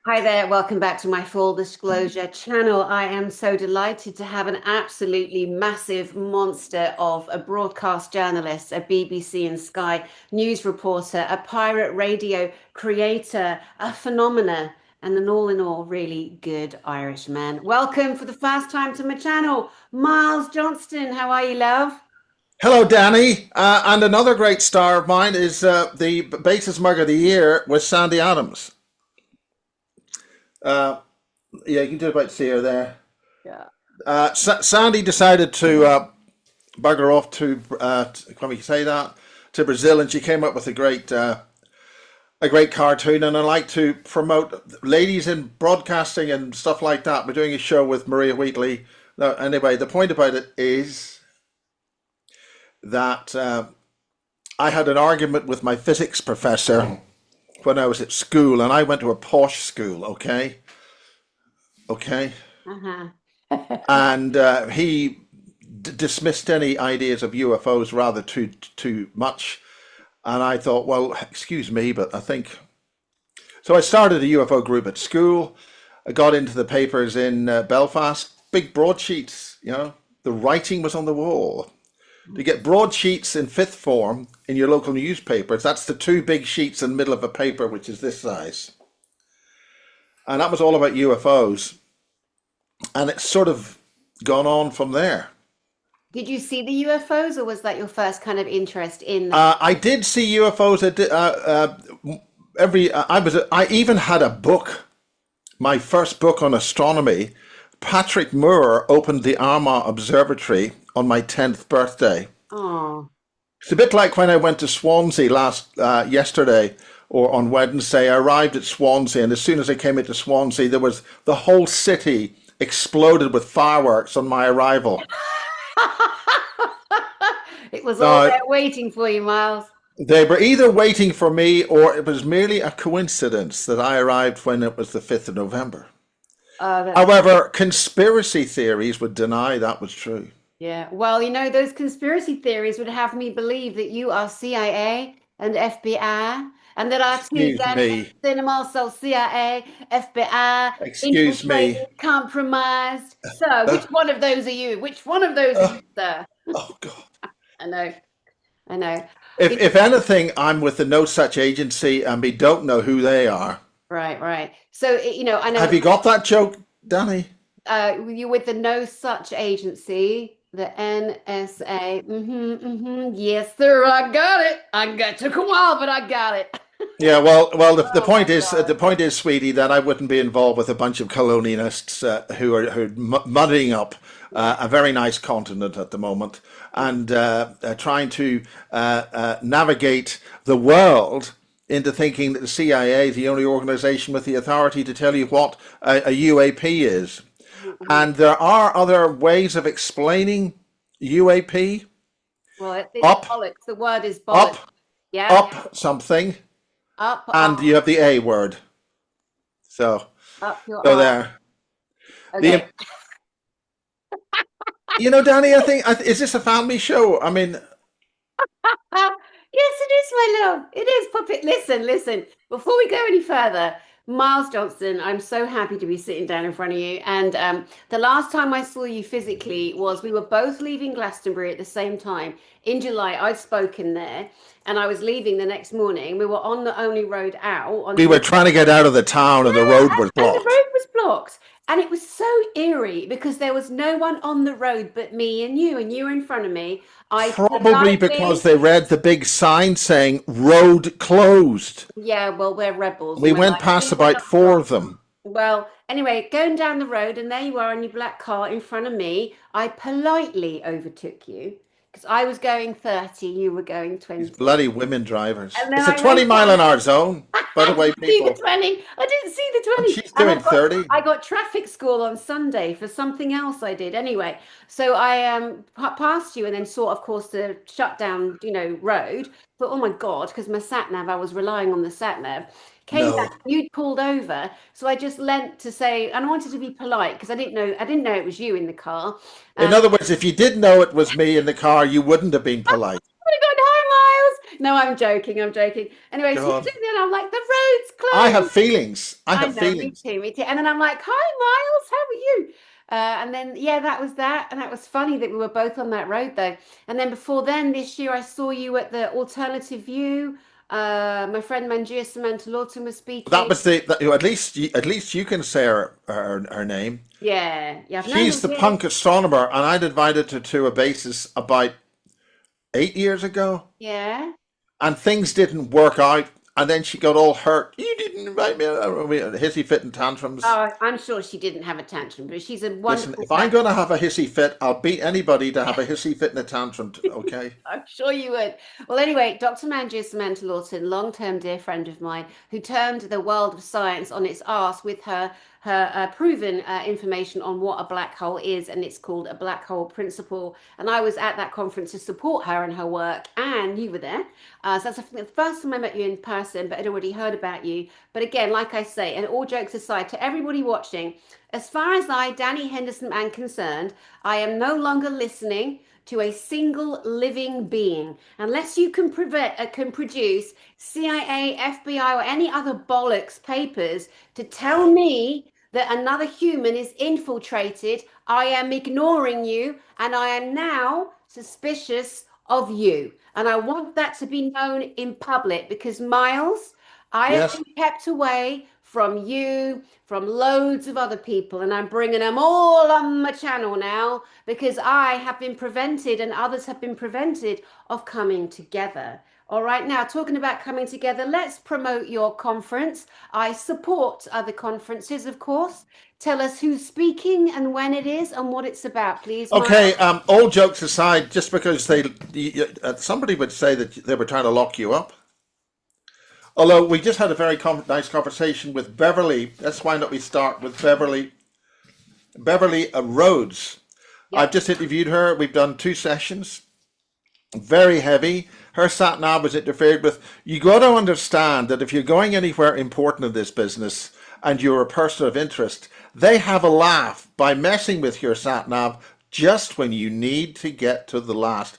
Hi there, welcome back to my full disclosure channel. I am so delighted to have an absolutely massive monster of a broadcast journalist, a BBC and Sky news reporter, a pirate radio creator, a phenomena, and an all in all really good Irishman. Welcome for the first time to my channel, Miles Johnston. How are you, love? Hello, Danny. And another great star of mine is the basis mug of the year was Sandy Adams. Uh, yeah, you can do about see her there. Yeah. Sandy decided to bugger off can we say that, to Brazil, and she came up with a great cartoon. And I like to promote ladies in broadcasting and stuff like that. We're doing a show with Maria Wheatley. No, anyway, the point about it is that I had an argument with my physics professor when I was at school, and I went to a posh school, okay, Uh-huh. and he dismissed any ideas of UFOs rather too much, and I thought, well, excuse me, but I think so. I started a UFO group at school. I got into the papers in Belfast, big broadsheets, the writing was on the wall. To get broadsheets in fifth form in your local newspapers, that's the two big sheets in the middle of a paper, which is this size. And that was all about UFOs. And it's sort of gone on from there. Did you see the UFOs, or was that your first kind of interest in the? I did see UFOs. I even had a book, my first book on astronomy. Patrick Moore opened the Armagh Observatory on my 10th birthday. Oh. It's a bit like when I went to Swansea yesterday or on Wednesday. I arrived at Swansea, and as soon as I came into Swansea, there was the whole city exploded with fireworks on my arrival. It was all Uh, there waiting for you, Miles. they were either waiting for me, or it was merely a coincidence that I arrived when it was the 5th of November. Oh, that's However, conspiracy theories would deny that was true. yeah. Well, those conspiracy theories would have me believe that you are CIA and FBI, and that our two Excuse Daniel me. them also CIA, FBI, Excuse me. infiltrated, compromised. So, which one of those are you? Which one of those are Uh, you, sir? oh God. I know, I know. If You if anything, I'm with the No Such Agency, and we don't know who they are. right, right. So, I know. Have you got that joke, Danny? You with the No Such Agency, the NSA. Yes, sir, I got it. Took a while, but I got it. Yeah, well, the Oh my point is, God. sweetie, that I wouldn't be involved with a bunch of colonialists who are muddying up a very nice continent at the moment and trying to navigate the world into thinking that the CIA is the only organization with the authority to tell you what a UAP is. Mhm. And there are other ways of explaining UAP. Well, it's Up, bollocks. The word is bollocks. up, Yeah, up something, up, and you have the A word. So, up your so arse. there. Okay. The Danny, is this a family show? I mean, Yes, it is, my love. It is, puppet. Listen, listen. Before we go any further, Miles Johnston, I'm so happy to be sitting down in front of you. And the last time I saw you physically was we were both leaving Glastonbury at the same time. In July, I'd spoken there, and I was leaving the next morning. We were on the only road out we onto were trying to get out of the town and the yeah, road was and the blocked. road was blocked. And it was so eerie because there was no one on the road but me and you were in front of me. I Probably because politely, they read the big sign saying road closed. yeah, well, we're rebels. We And we're went like, past we will about not cross. four of them. Well, anyway, going down the road, and there you are in your black car in front of me. I politely overtook you because I was going 30, you were going These 20. bloody women drivers. And then It's a I 20 went mile down. an hour zone, by the I way, didn't see the people. 20. I didn't see the And 20. she's And doing 30. I got traffic school on Sunday for something else I did. Anyway, so I passed you and then saw, of course, the shut down, road. But oh my God, because my sat nav, I was relying on the sat nav. Came back, No. you'd pulled over. So I just leant to say, and I wanted to be polite because I didn't know it was you in the car. In Um, other words, if you did know it was me in the car, you wouldn't have been polite. Oh my God, hi, No, I'm joking. I'm joking. Anyway, so God, then I'm like, the road's I have closed. feelings. I I have know, me feelings. too, me too. And then I'm like, hi, Miles, how are you? And then, yeah, that was that. And that was funny that we were both on that road, though. And then before then, this year, I saw you at the Alternative View. My friend Mangia Samantha Lawton was That speaking. was at least you can say her name. Yeah, yeah, I've known her She's the years. punk astronomer, and I'd invited her to a basis about 8 years ago, Yeah. and things didn't work out. And then she got all hurt. You didn't invite me. Hissy fit and tantrums. Oh, I'm sure she didn't have a tantrum, but she's a Listen, wonderful if I'm person. going to have a hissy fit, I'll beat anybody to have a hissy fit and a tantrum. Okay. I'm sure you would. Well, anyway, Dr. Mangia Samantha Lawton, long-term dear friend of mine, who turned the world of science on its arse with her proven information on what a black hole is, and it's called a black hole principle. And I was at that conference to support her and her work, and you were there. So that's the first time I met you in person, but I'd already heard about you. But again, like I say, and all jokes aside, to everybody watching, as far as I, Danny Henderson, am concerned, I am no longer listening to a single living being unless you can produce CIA, FBI, or any other bollocks papers to tell me that another human is infiltrated. I am ignoring you, and I am now suspicious of you. And I want that to be known in public because, Miles, I have Yes. been kept away from you, from loads of other people, and I'm bringing them all on my channel now because I have been prevented and others have been prevented of coming together. All right, now talking about coming together, let's promote your conference. I support other conferences, of course. Tell us who's speaking and when it is and what it's about, please, Miles. Okay. All jokes aside, just because somebody would say that they were trying to lock you up. Although we just had a very nice conversation with Beverly. That's why not we start with Beverly Rhodes. I've Yep. just interviewed her. We've done 2 sessions. Very heavy. Her sat nav was interfered with. You got to understand that if you're going anywhere important in this business and you're a person of interest, they have a laugh by messing with your sat nav just when you need to get to the last.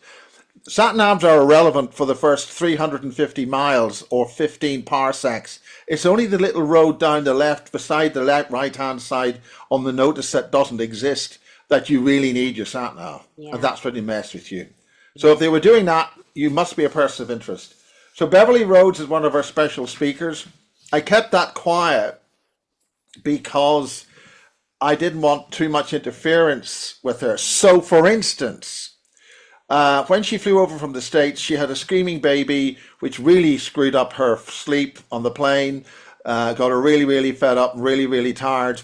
Sat navs are irrelevant for the first 350 miles or 15 parsecs. It's only the little road down the left beside the right hand side on the notice that doesn't exist that you really need your sat nav. And Yeah. that's when they mess with you. So if they were doing that, you must be a person of interest. So Beverly Rhodes is one of our special speakers. I kept that quiet because I didn't want too much interference with her. So for instance, when she flew over from the States, she had a screaming baby, which really screwed up her sleep on the plane, got her really, really fed up, really, really tired.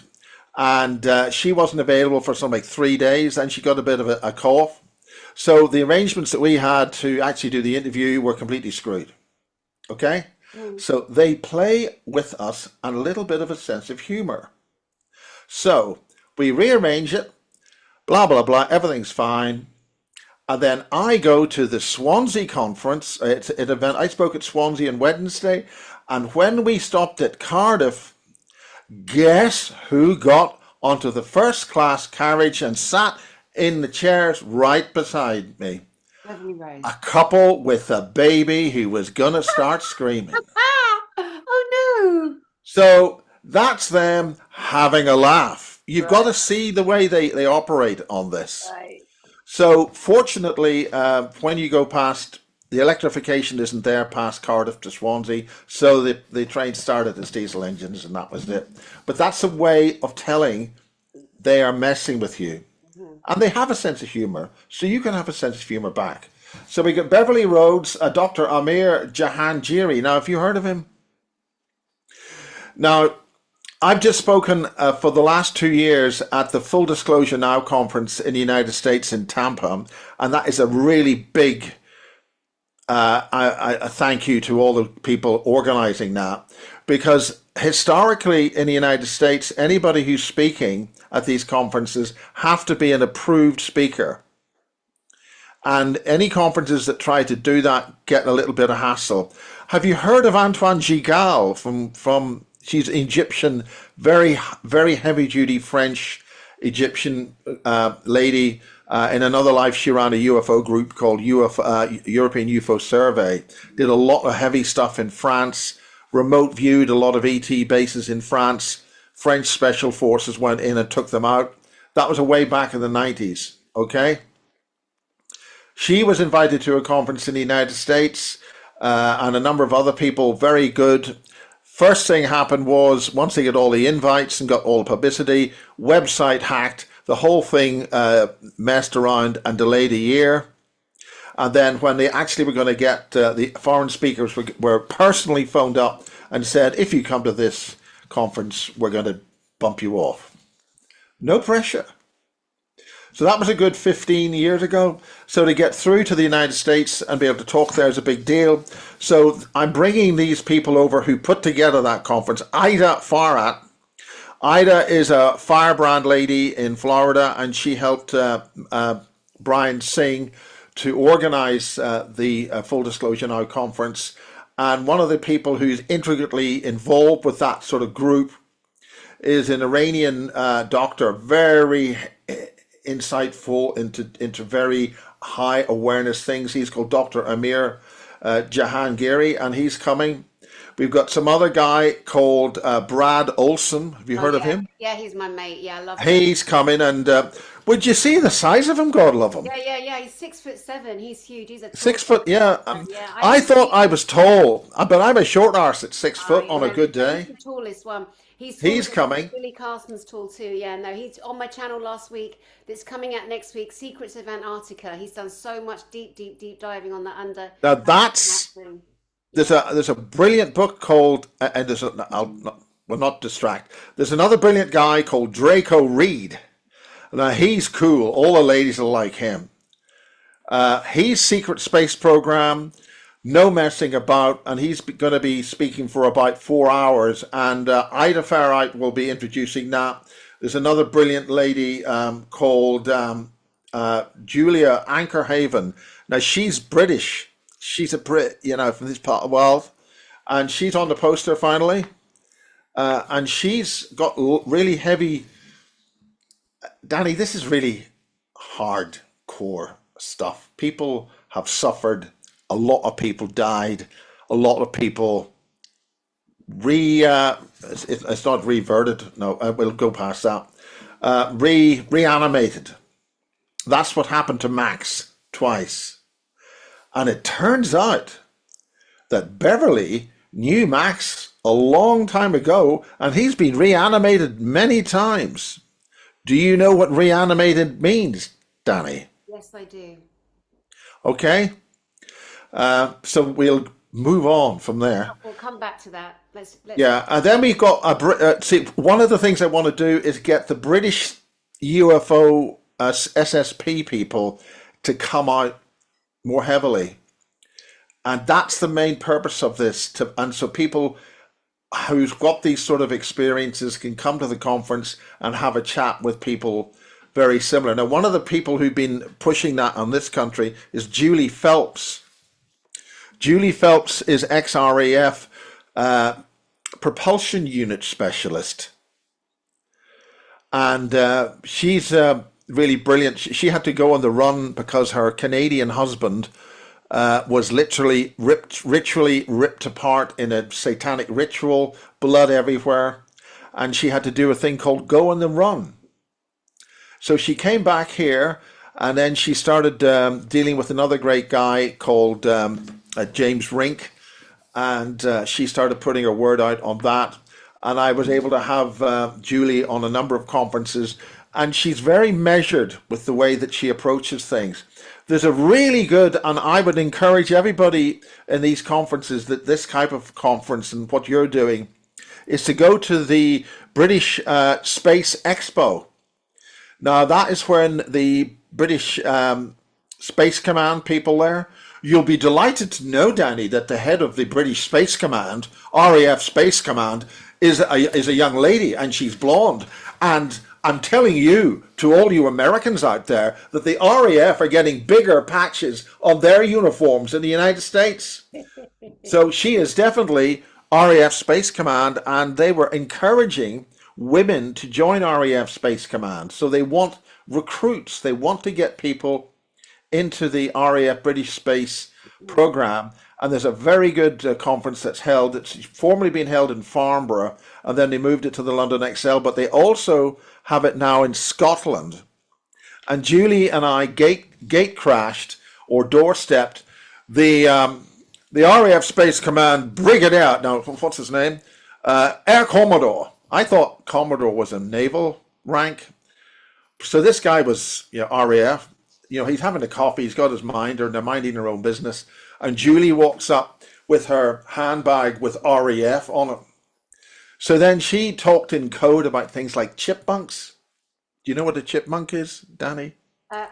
And she wasn't available for some like 3 days, and she got a bit of a cough. So the arrangements that we had to actually do the interview were completely screwed. Okay? Mm. So they play with us and a little bit of a sense of humor. So we rearrange it, blah, blah, blah, everything's fine. And then I go to the Swansea conference. It's an event. I spoke at Swansea on Wednesday. And when we stopped at Cardiff, guess who got onto the first class carriage and sat in the chairs right beside me? Beverly Rose. A couple with a baby who was going to start screaming. Ah! Oh no! So that's them having a laugh. You've got Right, to see the way they operate on this. right. So fortunately, when you go past, the electrification isn't there past Cardiff to Swansea, so the train started as diesel engines and that was it. But that's a way of telling they are messing with you. Mhm. And they have a sense of humour, so you can have a sense of humour back. So we got Beverly Rhodes, Dr. Amir Jahangiri. Now, have you heard of him? Now, I've just spoken for the last 2 years at the Full Disclosure Now conference in the United States in Tampa, and that is a really big a thank you to all the people organizing that, because historically in the United States, anybody who's speaking at these conferences have to be an approved speaker. And any conferences that try to do that get a little bit of hassle. Have you heard of Antoine Gigal from she's Egyptian, very, very heavy duty French Egyptian lady, In another life, she ran a UFO group called European UFO Survey. Did a lot of heavy stuff in France. Remote viewed a lot of ET bases in France. French special forces went in and took them out. That was way back in the 90s. Okay. She was invited to a conference in the United States, and a number of other people, very good. First thing happened was, once they got all the invites and got all the publicity, website hacked, the whole thing messed around and delayed a year. And then when they actually were going to get, the foreign speakers were personally phoned up and said, if you come to this conference, we're going to bump you off. No pressure. So that was a good 15 years ago. So to get through to the United States and be able to talk there is a big deal. So I'm bringing these people over who put together that conference. Ida Farhat. Ida is a firebrand lady in Florida, and she helped Brian Singh to organize the Full Disclosure Now conference. And one of the people who's intricately involved with that sort of group is an Iranian doctor, very insightful into very high awareness things. He's called Dr. Amir Jahangiri, and he's coming. We've got some other guy called Brad Olson. Have you heard of him? Yeah, he's my mate. Yeah, I love him. He's coming, and would you see the size of him? God love him. Yeah. He's 6'7". He's huge. He's a tall 6 foot. Yeah. yeah. I thought I was tall, but I'm a short arse at 6 foot on a good day. He's the tallest one. He's coming. Billy Carson's tall too. Yeah, no, he's on my channel last week. That's coming out next week. Secrets of Antarctica. He's done so much deep diving on that under. Now that's there's a brilliant book called and will not distract. There's another brilliant guy called Draco Reed. Now he's cool. All the ladies will like him. He's Secret Space Program. No messing about, and he's going to be speaking for about 4 hours, and Ida Farhat will be introducing that. There's another brilliant lady called Julia Ankerhaven. Now she's British. She's a Brit, from this part of the world, and she's on the poster finally, and she's got really heavy. Danny, this is really hardcore stuff. People have suffered. A lot of people died. A lot of people it's not reverted. No, we'll go past that. Reanimated. That's what happened to Max twice. And it turns out that Beverly knew Max a long time ago, and he's been reanimated many times. Do you know what reanimated means, Danny? Yes, I do. Okay. So we'll move on from there. We'll come back to that. Let's Yeah, and then we've got see, one of the things I want to do is get the British UFO SSP people to come out more heavily, and that's the main purpose of this. And so people who's got these sort of experiences can come to the conference and have a chat with people very similar. Now, one of the people who've been pushing that on this country is Julie Phelps. Julie Phelps is ex-RAF propulsion unit specialist. And she's really brilliant. She had to go on the run because her Canadian husband was literally ritually ripped apart in a satanic ritual, blood everywhere. And she had to do a thing called go on the run. So she came back here, and then she started dealing with another great guy called James Rink, and she started putting her word out on that. And I was able to have Julie on a number of conferences, and she's very measured with the way that she approaches things. There's a really good, and I would encourage everybody in these conferences that this type of conference and what you're doing is to go to the British Space Expo. Now, that is when the British Space Command people there, you'll be delighted to know, Danny, that the head of the British Space Command, RAF Space Command, is a young lady, and she's blonde. And I'm telling you, to all you Americans out there, that the RAF are getting bigger patches on their uniforms in the United States. So she is definitely RAF Space Command, and they were encouraging women to join RAF Space Command. So they want recruits. They want to get people into the RAF British Space program. And there's a very good conference that's held. It's formerly been held in Farnborough, and then they moved it to the London XL. But they also have it now in Scotland. And Julie and I gate crashed or doorstepped the RAF Space Command brigadier. Now, what's his name? Air Commodore. I thought Commodore was a naval rank. So this guy was, RAF. He's having a coffee. He's got his mind, or they're minding their own business. And Julie walks up with her handbag with RAF on it. So then she talked in code about things like chipmunks. Do you know what a chipmunk is, Danny?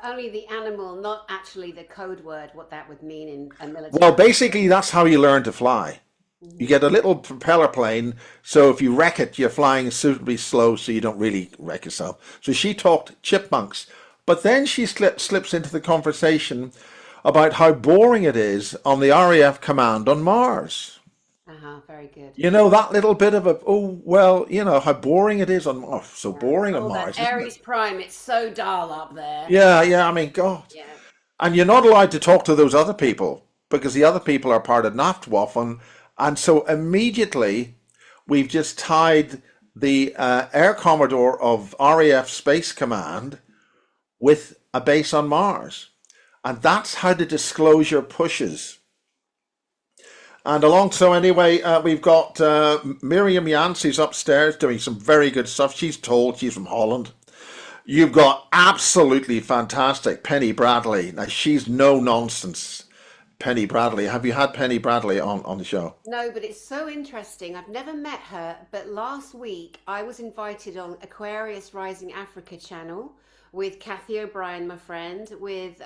Only the animal, not actually the code word, what that would mean in a military. Well, basically, that's how you learn to fly. You get a little propeller plane, so if you wreck it, you're flying suitably slow, so you don't really wreck yourself. So she talked chipmunks. But then she slips into the conversation about how boring it is on the RAF command on Mars. Very good. That little bit of how boring it is on Mars. So boring on Mars. That Aries Prime, it's so dull up there. Yeah, I mean, God. Yeah. And you're not allowed to talk to those other people because the other people are part of NAFTWAF. And so immediately we've just tied the Air Commodore of RAF Space Command with a base on Mars. And that's how the disclosure pushes. And we've got Miriam Yancey's upstairs doing some very good stuff. She's from Holland. You've got absolutely fantastic Penny Bradley. Now, she's no nonsense, Penny Bradley. Have you had Penny Bradley on the show? No, but it's so interesting. I've never met her, but last week I was invited on Aquarius Rising Africa channel with Kathy O'Brien, my friend, with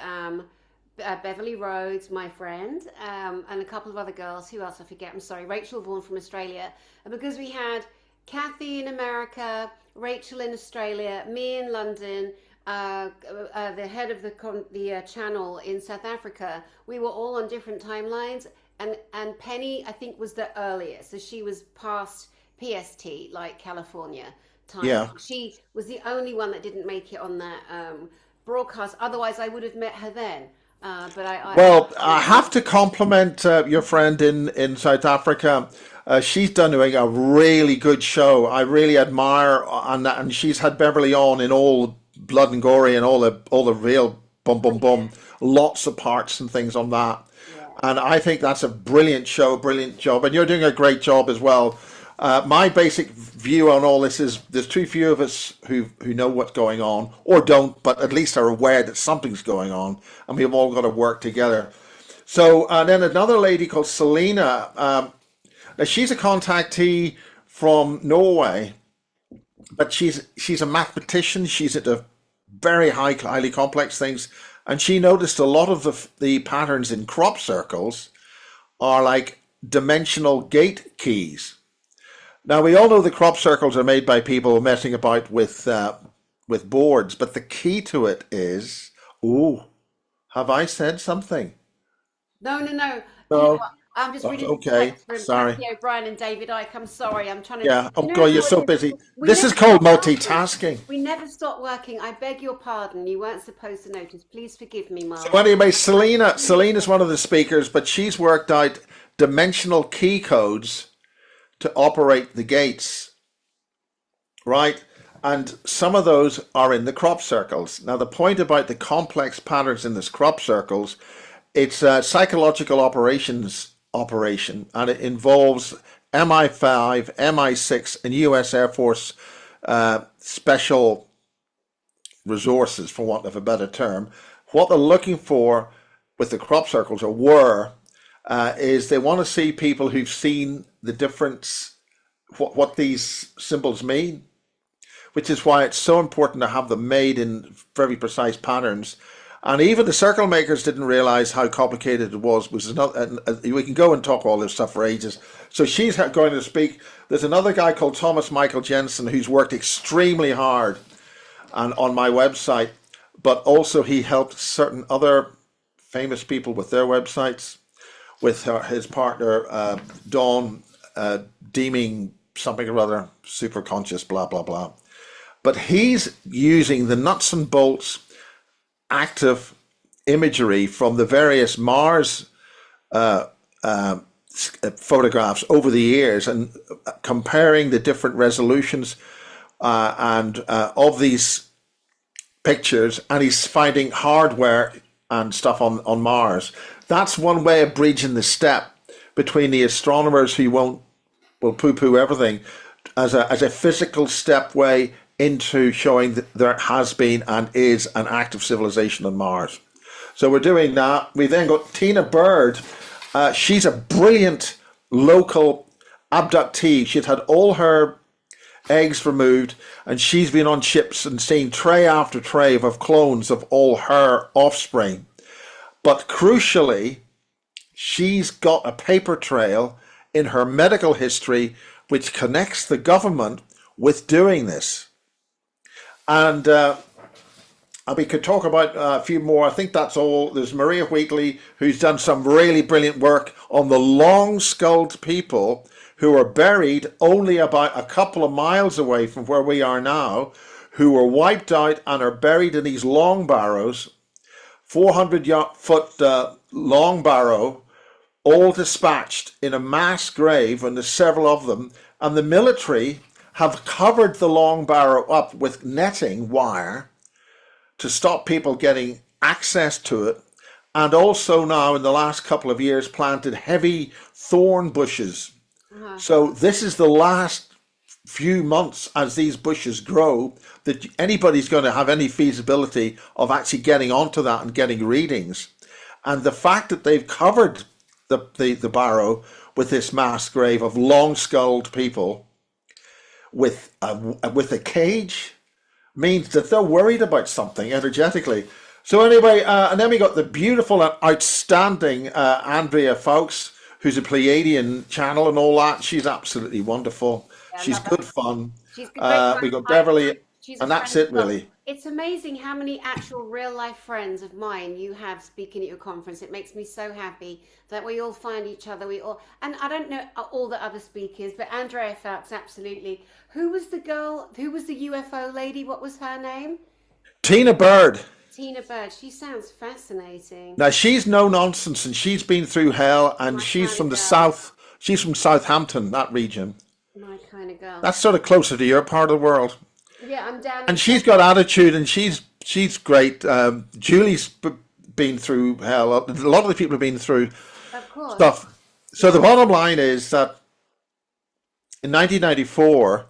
Beverly Rhodes, my friend, and a couple of other girls. Who else? I forget. I'm sorry. Rachel Vaughan from Australia. And because we had Kathy in America, Rachel in Australia, me in London, the head of the channel in South Africa, we were all on different timelines. And Penny, I think, was the earliest. So she was past PST, like California time. Yeah. She was the only one that didn't make it on that broadcast. Otherwise, I would have met her then. I have to compliment your friend in South Africa. She's doing a really good show. I really admire, and she's had Beverly on in all Blood and Gory and all the real boom, lots of parts and things on that. Yeah. And I think that's a brilliant show, brilliant job, and you're doing a great job as well. My basic view on all this is there's too few of us who know what's going on, or don't, but at least are aware that something's going on, and we've all got to work together. So, and then another lady called Selena, now she's a contactee from Norway, but she's a mathematician. She's into very highly complex things, and she noticed a lot of the patterns in crop circles are like dimensional gate keys. Now, we all know the crop circles are made by people messing about with boards, but the key to it is, have I said something? No. No. You know what? I'm just reading okay. Sorry. Kathy O'Brien and David Icke. I'm sorry. I'm trying to. Yeah. Oh God, you're so busy. This is called multitasking. We never stop working. I beg your pardon. You weren't supposed to notice. Please forgive me, Mark. So anyway, Selena's one of the speakers, but she's worked out dimensional key codes to operate the gates, right? And some of those are in the crop circles. Now, the point about the complex patterns in this crop circles, it's a psychological operation, and it involves MI5, MI6, and US Air Force special resources, for want of a better term. What they're looking for with the crop circles, is they want to see people who've seen the difference, what these symbols mean, which is why it's so important to have them made in very precise patterns. And even the circle makers didn't realize how complicated it was. We can go and talk all this stuff for ages. So she's going to speak. There's another guy called Thomas Michael Jensen who's worked extremely hard on my website, but also he helped certain other famous people with their websites, with his partner Dawn Deeming something or other, super conscious, blah, blah, blah. But he's using the nuts and bolts active imagery from the various Mars photographs over the years and comparing the different resolutions and of these pictures, and he's finding hardware and stuff on Mars. That's one way of bridging the step between the astronomers who will poo-poo everything as a physical step way into showing that there has been and is an active civilization on Mars. So we're doing that. We then got Tina Bird. She's a brilliant local abductee. She'd had all her eggs removed, and she's been on ships and seen tray after tray of clones of all her offspring. But crucially, she's got a paper trail in her medical history which connects the government with doing this. And we could talk about a few more. I think that's all. There's Maria Wheatley, who's done some really brilliant work on the long-skulled people who are buried only about a couple of miles away from where we are now, who were wiped out and are buried in these long barrows, 400-foot long barrow, all dispatched in a mass grave, and there's several of them. And the military have covered the long barrow up with netting wire to stop people getting access to it, and also now in the last couple of years planted heavy thorn bushes. So this is the last few months as these bushes grow that anybody's going to have any feasibility of actually getting onto that and getting readings. And the fact that they've covered the barrow with this mass grave of long-skulled people with a cage means that they're worried about something energetically. So anyway, and then we got the beautiful and outstanding Andrea Fowkes, who's a Pleiadian channel and all that. She's absolutely wonderful. Yeah, she's good fun. She's a great We got Beverly, and that's it well. really. It's amazing how many actual real life friends of mine you have speaking at your conference. It makes me so happy that we all find each other. And I don't know all the other speakers, but Andrea Fowkes, absolutely. Who was the girl? Who was the UFO lady? What was her name? Tina Bird. Tina Bird. She sounds fascinating. Now she's no nonsense, and she's been through hell, and My she's kind from of the girl. south. She's from Southampton, that region. My kind of girl. That's sort of closer to your part of the world. Yeah, I'm down. And she's got attitude, and she's great. Julie's been through hell. A lot of the people have been through Of course. stuff. So the bottom line is that in 1994,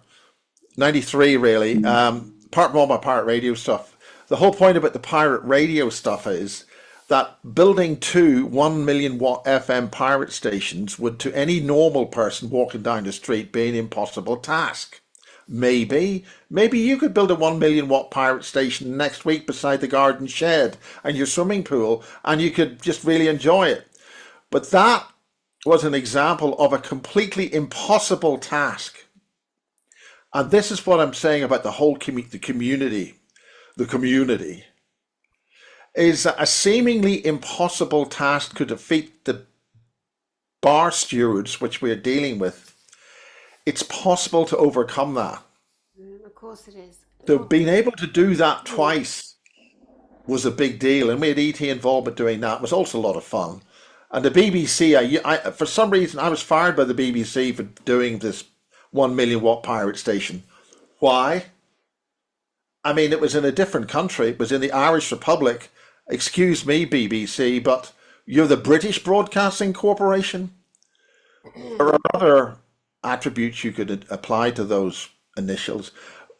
93 really, apart from all my pirate radio stuff, the whole point about the pirate radio stuff is that building 2 1 million watt FM pirate stations would, to any normal person walking down the street, be an impossible task. Maybe you could build a 1 million watt pirate station next week beside the garden shed and your swimming pool, and you could just really enjoy it. But that was an example of a completely impossible task. And this is what I'm saying about the whole community. The community is a seemingly impossible task to defeat the bar stewards which we're dealing with. It's possible to overcome that. Of course it is. So being able to do that twice was a big deal, and we had ET involvement doing that. It was also a lot of fun. And the BBC, I for some reason, I was fired by the BBC for doing this 1 million watt pirate station. Why? I mean, it was in a different country. It was in the Irish Republic. Excuse me, BBC, but you're the British Broadcasting Corporation? There are other attributes you could apply to those initials.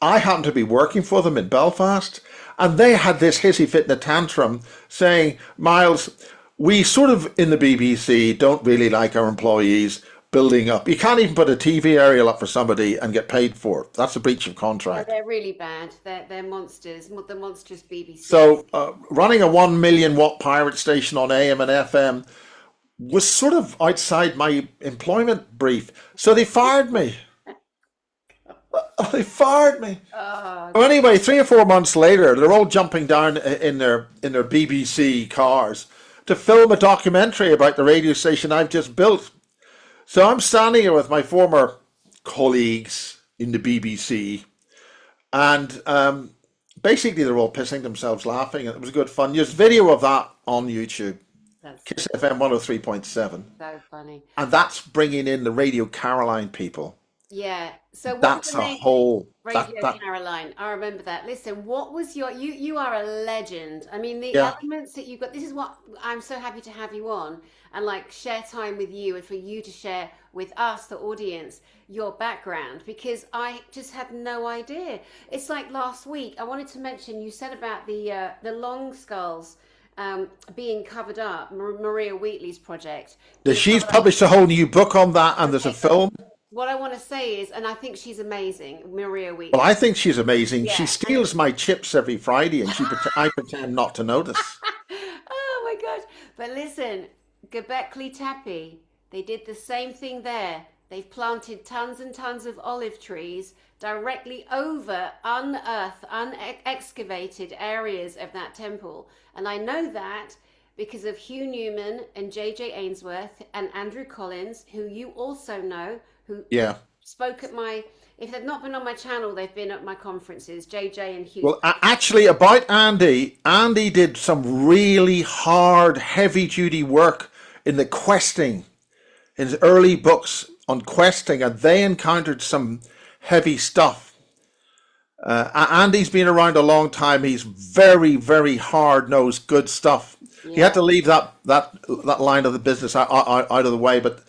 I happened to be working for them in Belfast, and they had this hissy fit in a tantrum saying, Miles, we sort of in the BBC don't really like our employees building up. You can't even put a TV aerial up for somebody and get paid for it. That's a breach of Yeah, contract. they're really bad. They're monsters. The monstrous BBC. So running a 1 million watt pirate station on AM and FM was sort of outside my employment brief. So they fired me. They fired me. Oh, So anyway, 3 or 4 months later, they're all jumping down in their BBC cars to film a documentary about the radio station I've just built. So I'm standing here with my former colleagues in the BBC, and basically they're all pissing themselves laughing, and it was good fun. There's video of that on YouTube, That's Kiss FM 103.7, so funny. and that's bringing in the Radio Caroline people. Yeah. So what was That's the a name? whole Radio that Caroline. I remember that. Listen, what was your you are a legend. I mean, the yeah. elements that you got, this is what I'm so happy to have you on and like share time with you and for you to share with us, the audience, your background because I just had no idea. It's like last week, I wanted to mention you said about the long skulls being covered up, Maria Wheatley's project being She's covered up. published a whole new book on that, and there's a Okay, so film. what I want to say is, and I think she's amazing, Maria Well, I Wheatley. think she's amazing. She Yeah, and steals my chips every Friday, and I pretend not to notice. oh my gosh. But listen, Göbekli Tepe, they did the same thing there. They've planted tons and tons of olive trees directly over unearthed, unexcavated areas of that temple. And I know that because of Hugh Newman and JJ Ainsworth and Andrew Collins, who you also know, who Yeah. spoke at my, if they've not been on my channel, they've been at my conferences, JJ and Hugh. Well, actually, about Andy, Andy did some really hard, heavy-duty work in the questing, in his early books on questing, and they encountered some heavy stuff. Andy's been around a long time. He's very, very hard-nosed, good stuff. He had Yeah. to leave that line of the business out of the way, but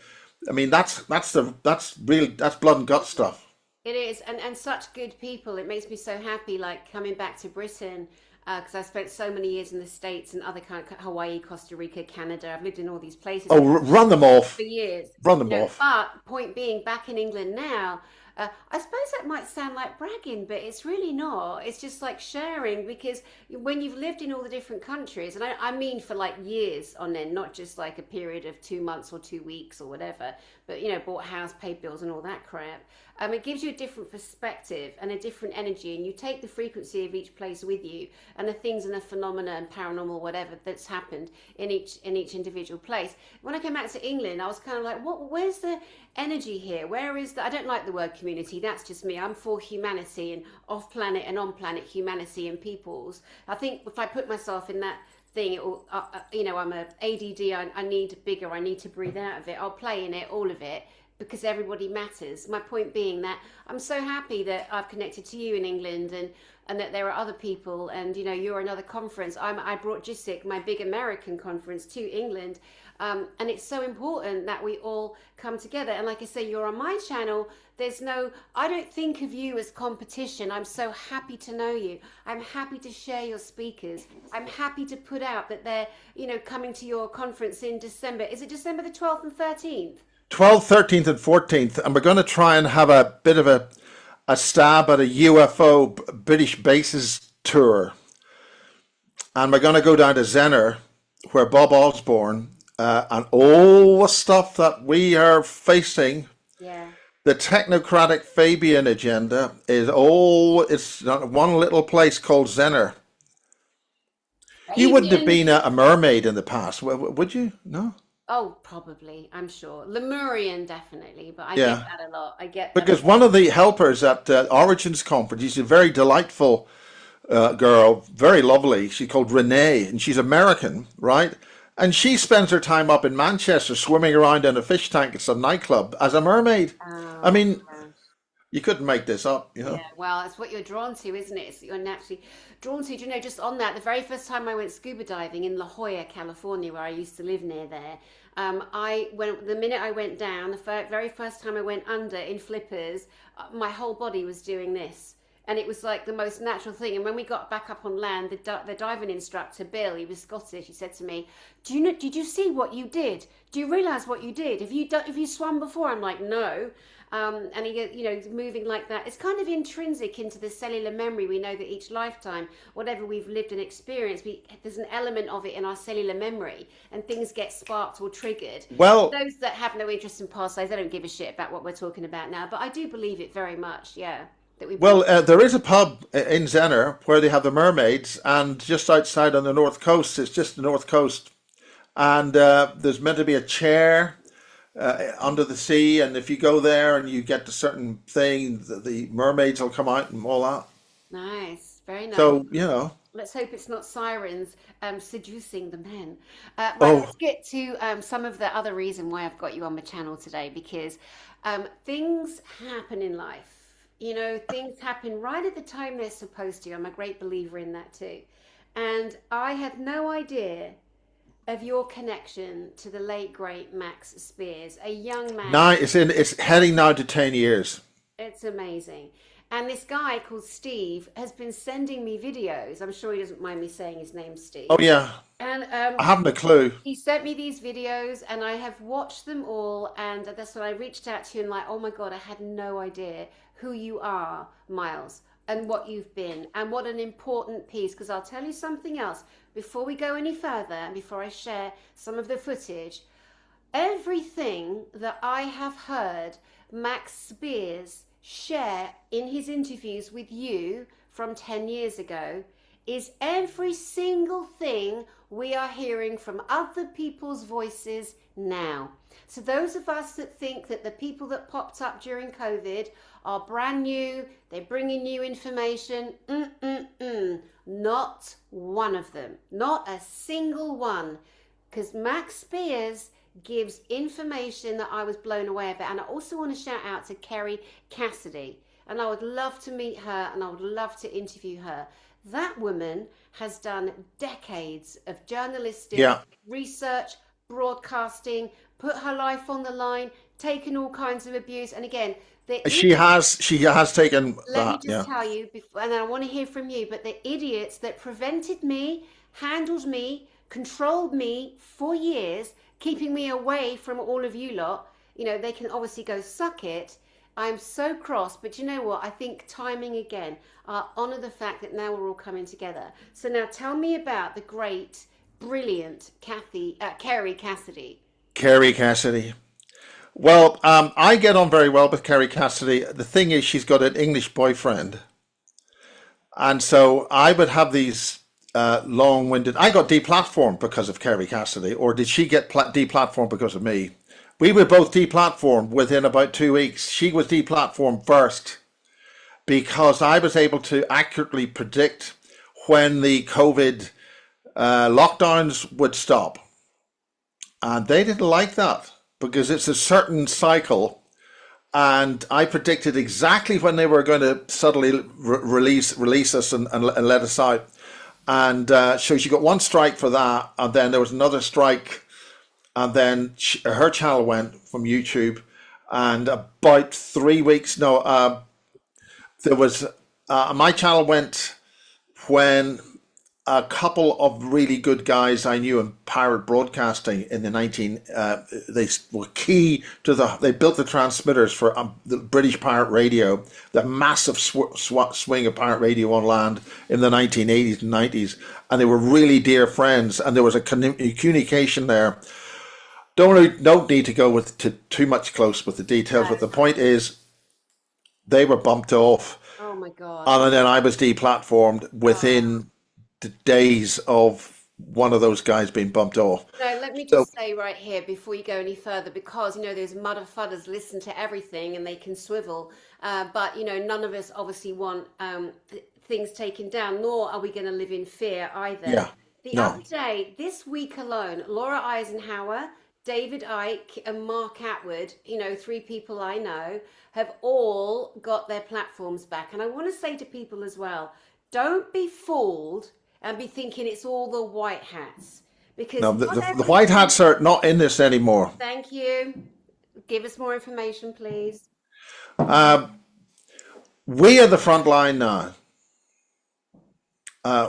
I mean that's blood and gut stuff. It is, and such good people. It makes me so happy, like coming back to Britain, because I spent so many years in the States and other kind of Hawaii, Costa Rica, Canada. I've lived in all these places Oh, run them off, for years. run them off. But point being, back in England now, I suppose that might sound like bragging, but it's really not. It's just like sharing because when you've lived in all the different countries, and I mean for like years on end, not just like a period of 2 months or 2 weeks or whatever, but bought a house, paid bills, and all that crap. It gives you a different perspective and a different energy, and you take the frequency of each place with you, and the things and the phenomena and paranormal whatever that's happened in each individual place. When I came back to England, I was kind of like, what? Where's the energy here? Where is the? I don't like the word community. That's just me. I'm for humanity and off planet and on planet humanity and peoples. I think if I put myself in that thing, it will, I'm a ADD. I need bigger. I need to breathe out of it. I'll play in it, all of it, because everybody matters. My point being that I'm so happy that I've connected to you in England and that there are other people and you're another conference. I brought JISIC, my big American conference, to England. And it's so important that we all come together. And like I say, you're on my channel. I don't think of you as competition. I'm so happy to know you. I'm happy to share your speakers. I'm happy to put out that they're, coming to your conference in December. Is it December the 12th and 13th? 12th, 13th, and 14th, and we're going to try and have a bit of a stab at a UFO British bases tour. And we're going to go down to Zenner, where Bob Osborne and all the stuff that we are facing, Yeah. the technocratic Fabian agenda, it's not one little place called Zenner. You wouldn't have Fabian. been a mermaid in the past, would you? No? Oh, probably, I'm sure. Lemurian, definitely, but I get Yeah. that a lot. I get that a Because one of the helpers at Origins Conference, she's a very delightful girl, very lovely. She's called Renee, and she's American, right? And she spends her time up in Manchester swimming around in a fish tank at some nightclub as a mermaid. I Oh, mean, yeah. you couldn't make this up, you know? Yeah, well, it's what you're drawn to, isn't it? It's you're naturally drawn to. Do you know, just on that, the very first time I went scuba diving in La Jolla, California, where I used to live near there, the minute I went down, the very first time I went under in flippers, my whole body was doing this. And it was like the most natural thing. And when we got back up on land, the diving instructor, Bill, he was Scottish. He said to me, "Do you know? Did you see what you did? Do you realise what you did? Have you swum before?" I'm like, "No." And he, moving like that. It's kind of intrinsic into the cellular memory. We know that each lifetime, whatever we've lived and experienced, there's an element of it in our cellular memory, and things get sparked or triggered. Well, Those that have no interest in past lives, they don't give a shit about what we're talking about now. But I do believe it very much. Yeah, that we brought. there is a pub in Zenner where they have the mermaids, and just outside on the north coast, it's just the north coast, and there's meant to be a chair under the sea, and if you go there and you get to certain thing, the mermaids will come out and all that. Nice, very nice. So, Let's hope it's not sirens seducing the men. Right, oh, let's get to some of the other reason why I've got you on my channel today because things happen in life. You know, things happen right at the time they're supposed to. I'm a great believer in that too. And I had no idea of your connection to the late great Max Spiers, a young man. now it's heading now to 10 years. It's amazing. And this guy called Steve has been sending me videos. I'm sure he doesn't mind me saying his name, Oh Steve. yeah, And I haven't a clue. he sent me these videos, and I have watched them all. And that's when I reached out to you and, like, oh my God, I had no idea who you are, Miles, and what you've been, and what an important piece. Because I'll tell you something else before we go any further, and before I share some of the footage. Everything that I have heard Max Spiers share in his interviews with you from 10 years ago is every single thing we are hearing from other people's voices now. So, those of us that think that the people that popped up during COVID are brand new, they're bringing new information, not one of them, not a single one. Because Max Spiers gives information that I was blown away about. And I also want to shout out to Kerry Cassidy. And I would love to meet her and I would love to interview her. That woman has done decades of journalistic Yeah, research, broadcasting, put her life on the line, taken all kinds of abuse. And again, the she has taken let me that. just Yeah, tell you, before, and I want to hear from you, but the idiots that prevented me, handled me, controlled me for years, keeping me away from all of you lot, you know, they can obviously go suck it. I'm so cross, but you know what? I think timing again. I honor the fact that now we're all coming together. So now tell me about the great, brilliant Kerry Cassidy. Kerry Cassidy. Well, I get on very well with Kerry Cassidy. The thing is, she's got an English boyfriend, and so I would have these long-winded. I got deplatformed because of Kerry Cassidy, or did she get deplatformed because of me? We were both deplatformed within about 2 weeks. She was deplatformed first because I was able to accurately predict when the COVID lockdowns would stop, and they didn't like that because it's a certain cycle. And I predicted exactly when they were going to suddenly release us and let us out. And so she got one strike for that, and then there was another strike, and then her channel went from YouTube. And about 3 weeks, no, there was my channel went when a couple of really good guys I knew in pirate broadcasting in the they were key to they built the transmitters for the British pirate radio, the massive swing of pirate radio on land in the 1980s and 90s, and they were really dear friends, and there was a communication there. Don't need to go too much close with the details, but the point is they were bumped off, Oh my God. and then I was deplatformed within the days of one of those guys being bumped off. No, let me So just say right here before you go any further, because you know those mudder fudders listen to everything and they can swivel, but you know none of us obviously want things taken down, nor are we going to live in fear either. yeah, The no, other day, this week alone, Laura Eisenhower, David Icke, and Mark Atwood, you know, three people I know, have all got their platforms back. And I want to say to people as well, don't be fooled and be thinking it's all the white hats because no. not The white everything. hats are not in this anymore. Thank you. Give us more information, please. We are the front line now.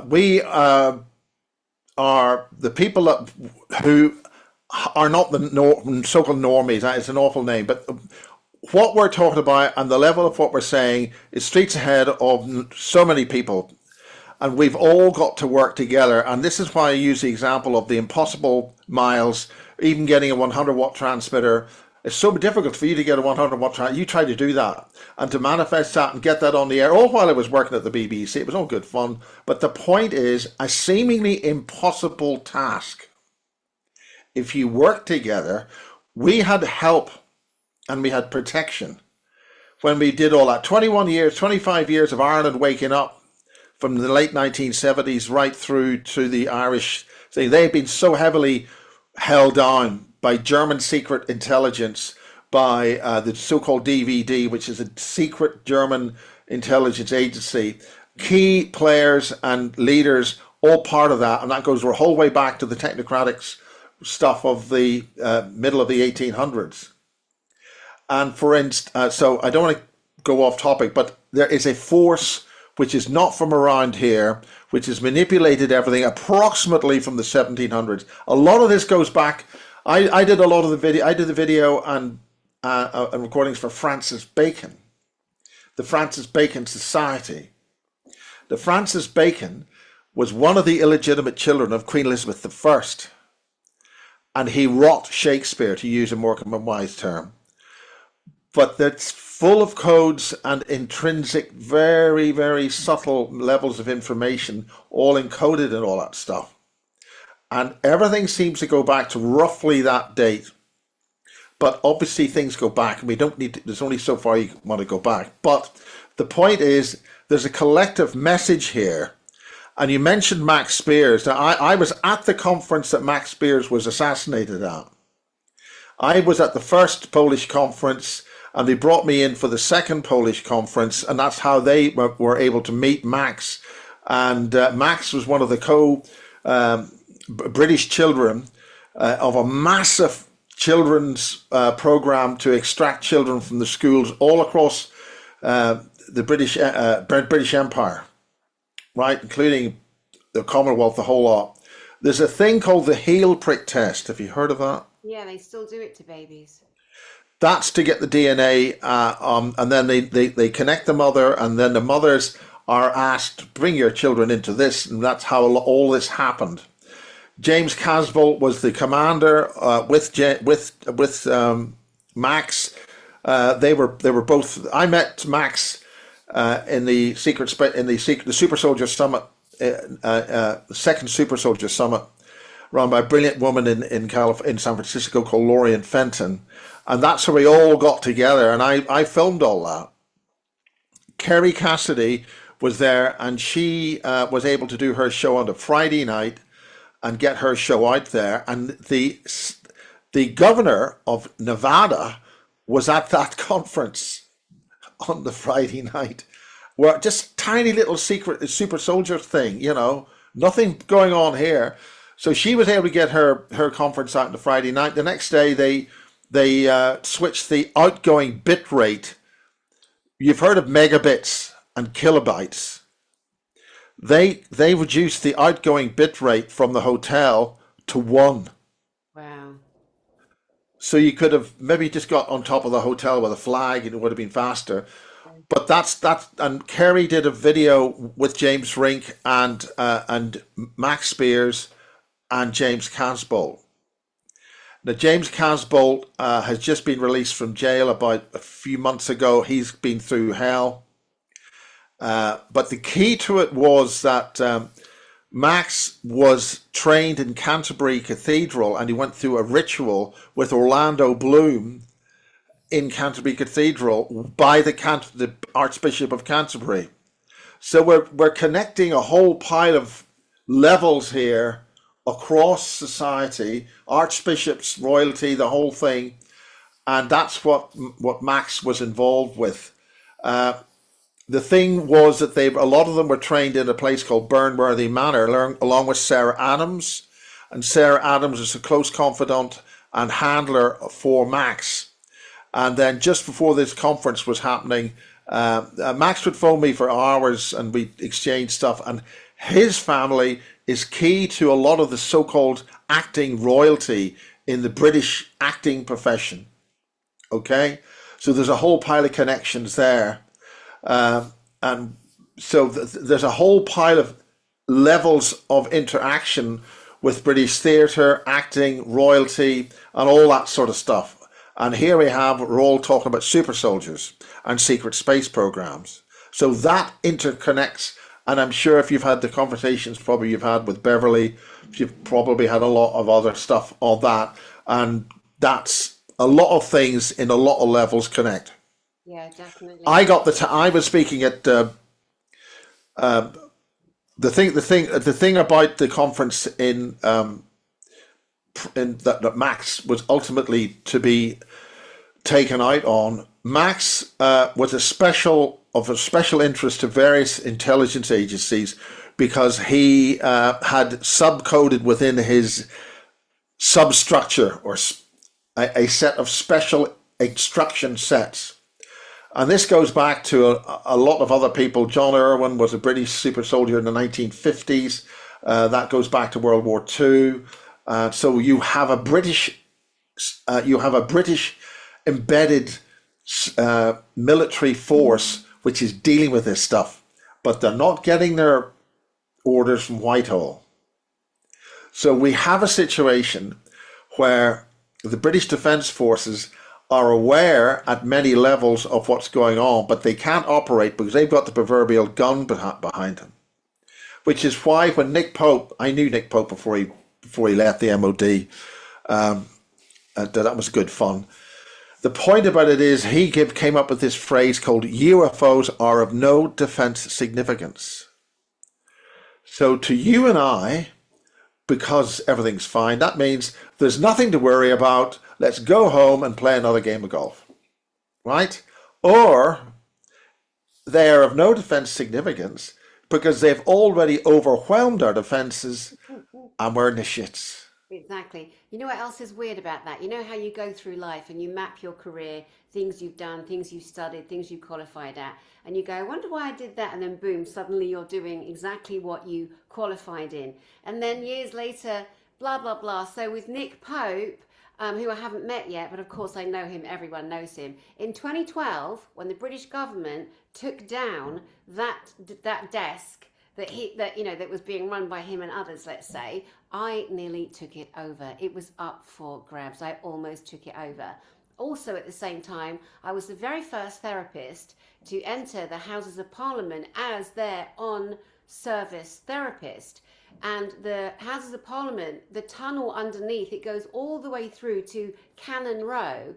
We are the people who are not the so-called normies. It's an awful name, but what we're talking about and the level of what we're saying is streets ahead of so many people. And we've all got to work together. And this is why I use the example of the impossible miles, even getting a 100-watt transmitter. It's so difficult for you to get a 100-watt transmitter. You try to do that and to manifest that and get that on the air. All while I was working at the BBC, it was all good fun. But the point is, a seemingly impossible task. If you work together, we had help and we had protection when we did all that. 21 years, 25 years of Ireland waking up from the late 1970s right through to the Irish thing. They've been so heavily held down by German secret intelligence, by the so-called DVD, which is a secret German intelligence agency. Key players and leaders, all part of that, and that goes the whole way back to the technocratic stuff of the middle of the 1800s. And for instance, so I don't want to go off topic, but there is a force which is not from around here, which has manipulated everything approximately from the 1700s. A lot of this goes back. I did a lot of the video. I did the video and recordings for Francis Bacon, the Francis Bacon Society. The Francis Bacon was one of the illegitimate children of Queen Elizabeth I, and he wrought Shakespeare, to use a Morecambe Wise term. But that's full of codes and intrinsic, very, very subtle levels of information, all encoded and all that stuff. And everything seems to go back to roughly that date. But obviously things go back, and we don't need to, there's only so far you want to go back. But the point is, there's a collective message here. And you mentioned Max Spiers. Now, I was at the conference that Max Spiers was assassinated at. I was at the first Polish conference, and they brought me in for the second Polish conference, and that's how they were able to meet Max. And Max was one of the British children of a massive children's program to extract children from the schools all across the British Empire, right, including the Commonwealth, the whole lot. There's a thing called the heel prick test. Have you heard of that? Yeah, they still do it to babies. That's to get the DNA, and then they connect the mother, and then the mothers are asked, bring your children into this, and that's how all this happened. James Casbolt was the commander with Max. They were both. I met Max in the Super Soldier Summit, the second Super Soldier Summit, run by a brilliant woman in San Francisco called Lorien Fenton. And that's how we all got together, and I filmed all that. Kerry Cassidy was there, and she was able to do her show on a Friday night and get her show out there. And the governor of Nevada was at that conference on the Friday night. Where just tiny little secret super soldier thing, nothing going on here. So she was able to get her conference out on the Friday night. The next day they switched the outgoing bit rate. You've heard of megabits and kilobytes. They reduced the outgoing bit rate from the hotel to 1. Wow. So you could have maybe just got on top of the hotel with a flag, and it would have been faster. But that's and Kerry did a video with James Rink and Max Spiers and James Casbolt. Now, James Casbolt has just been released from jail about a few months ago. He's been through hell. But the key to it was that Max was trained in Canterbury Cathedral, and he went through a ritual with Orlando Bloom in Canterbury Cathedral by the Archbishop of Canterbury. So we're connecting a whole pile of levels here across society, archbishops, royalty, the whole thing, and that's what Max was involved with. The thing was that a lot of them were trained in a place called Burnworthy Manor, along with Sarah Adams, and Sarah Adams is a close confidant and handler for Max. And then just before this conference was happening, Max would phone me for hours, and we'd exchange stuff. And his family is key to a lot of the so-called acting royalty in the British acting profession. Okay, so there's a whole pile of connections there, and so there's a whole pile of levels of interaction with British theatre, acting, royalty, and all that sort of stuff. And here we're all talking about super soldiers and secret space programs. So that interconnects. And I'm sure if you've had the conversations probably you've had with Beverly, you've probably had a lot of other stuff on that. And that's a lot of things in a lot of levels connect. Yeah, definitely. I was speaking at the thing about the conference in that Max was ultimately to be taken out on. Max was a special interest to various intelligence agencies because he had subcoded within his substructure or a set of special instruction sets. And this goes back to a lot of other people. John Irwin was a British super soldier in the 1950s. That goes back to World War II. So you have a British embedded military force which is dealing with this stuff, but they're not getting their orders from Whitehall. So we have a situation where the British Defence Forces are aware at many levels of what's going on, but they can't operate because they've got the proverbial gun behind them. Which is why when Nick Pope, I knew Nick Pope before he left the MOD, that was good fun. The point about it is he came up with this phrase called UFOs are of no defence significance. So to you and I, because everything's fine, that means there's nothing to worry about. Let's go home and play another game of golf, right? Or they are of no defence significance because they've already overwhelmed our defences and we're in the shits. Exactly. You know what else is weird about that? You know how you go through life and you map your career, things you've done, things you've studied, things you qualified at, and you go, I wonder why I did that, and then boom, suddenly you're doing exactly what you qualified in. And then years later, blah, blah, blah. So with Nick Pope, who I haven't met yet, but of course I know him, everyone knows him. In 2012, when the British government took down that desk that was being run by him and others, let's say, I nearly took it over. It was up for grabs. I almost took it over. Also, at the same time, I was the very first therapist to enter the Houses of Parliament as their on-service therapist. And the Houses of Parliament, the tunnel underneath, it goes all the way through to Cannon Row,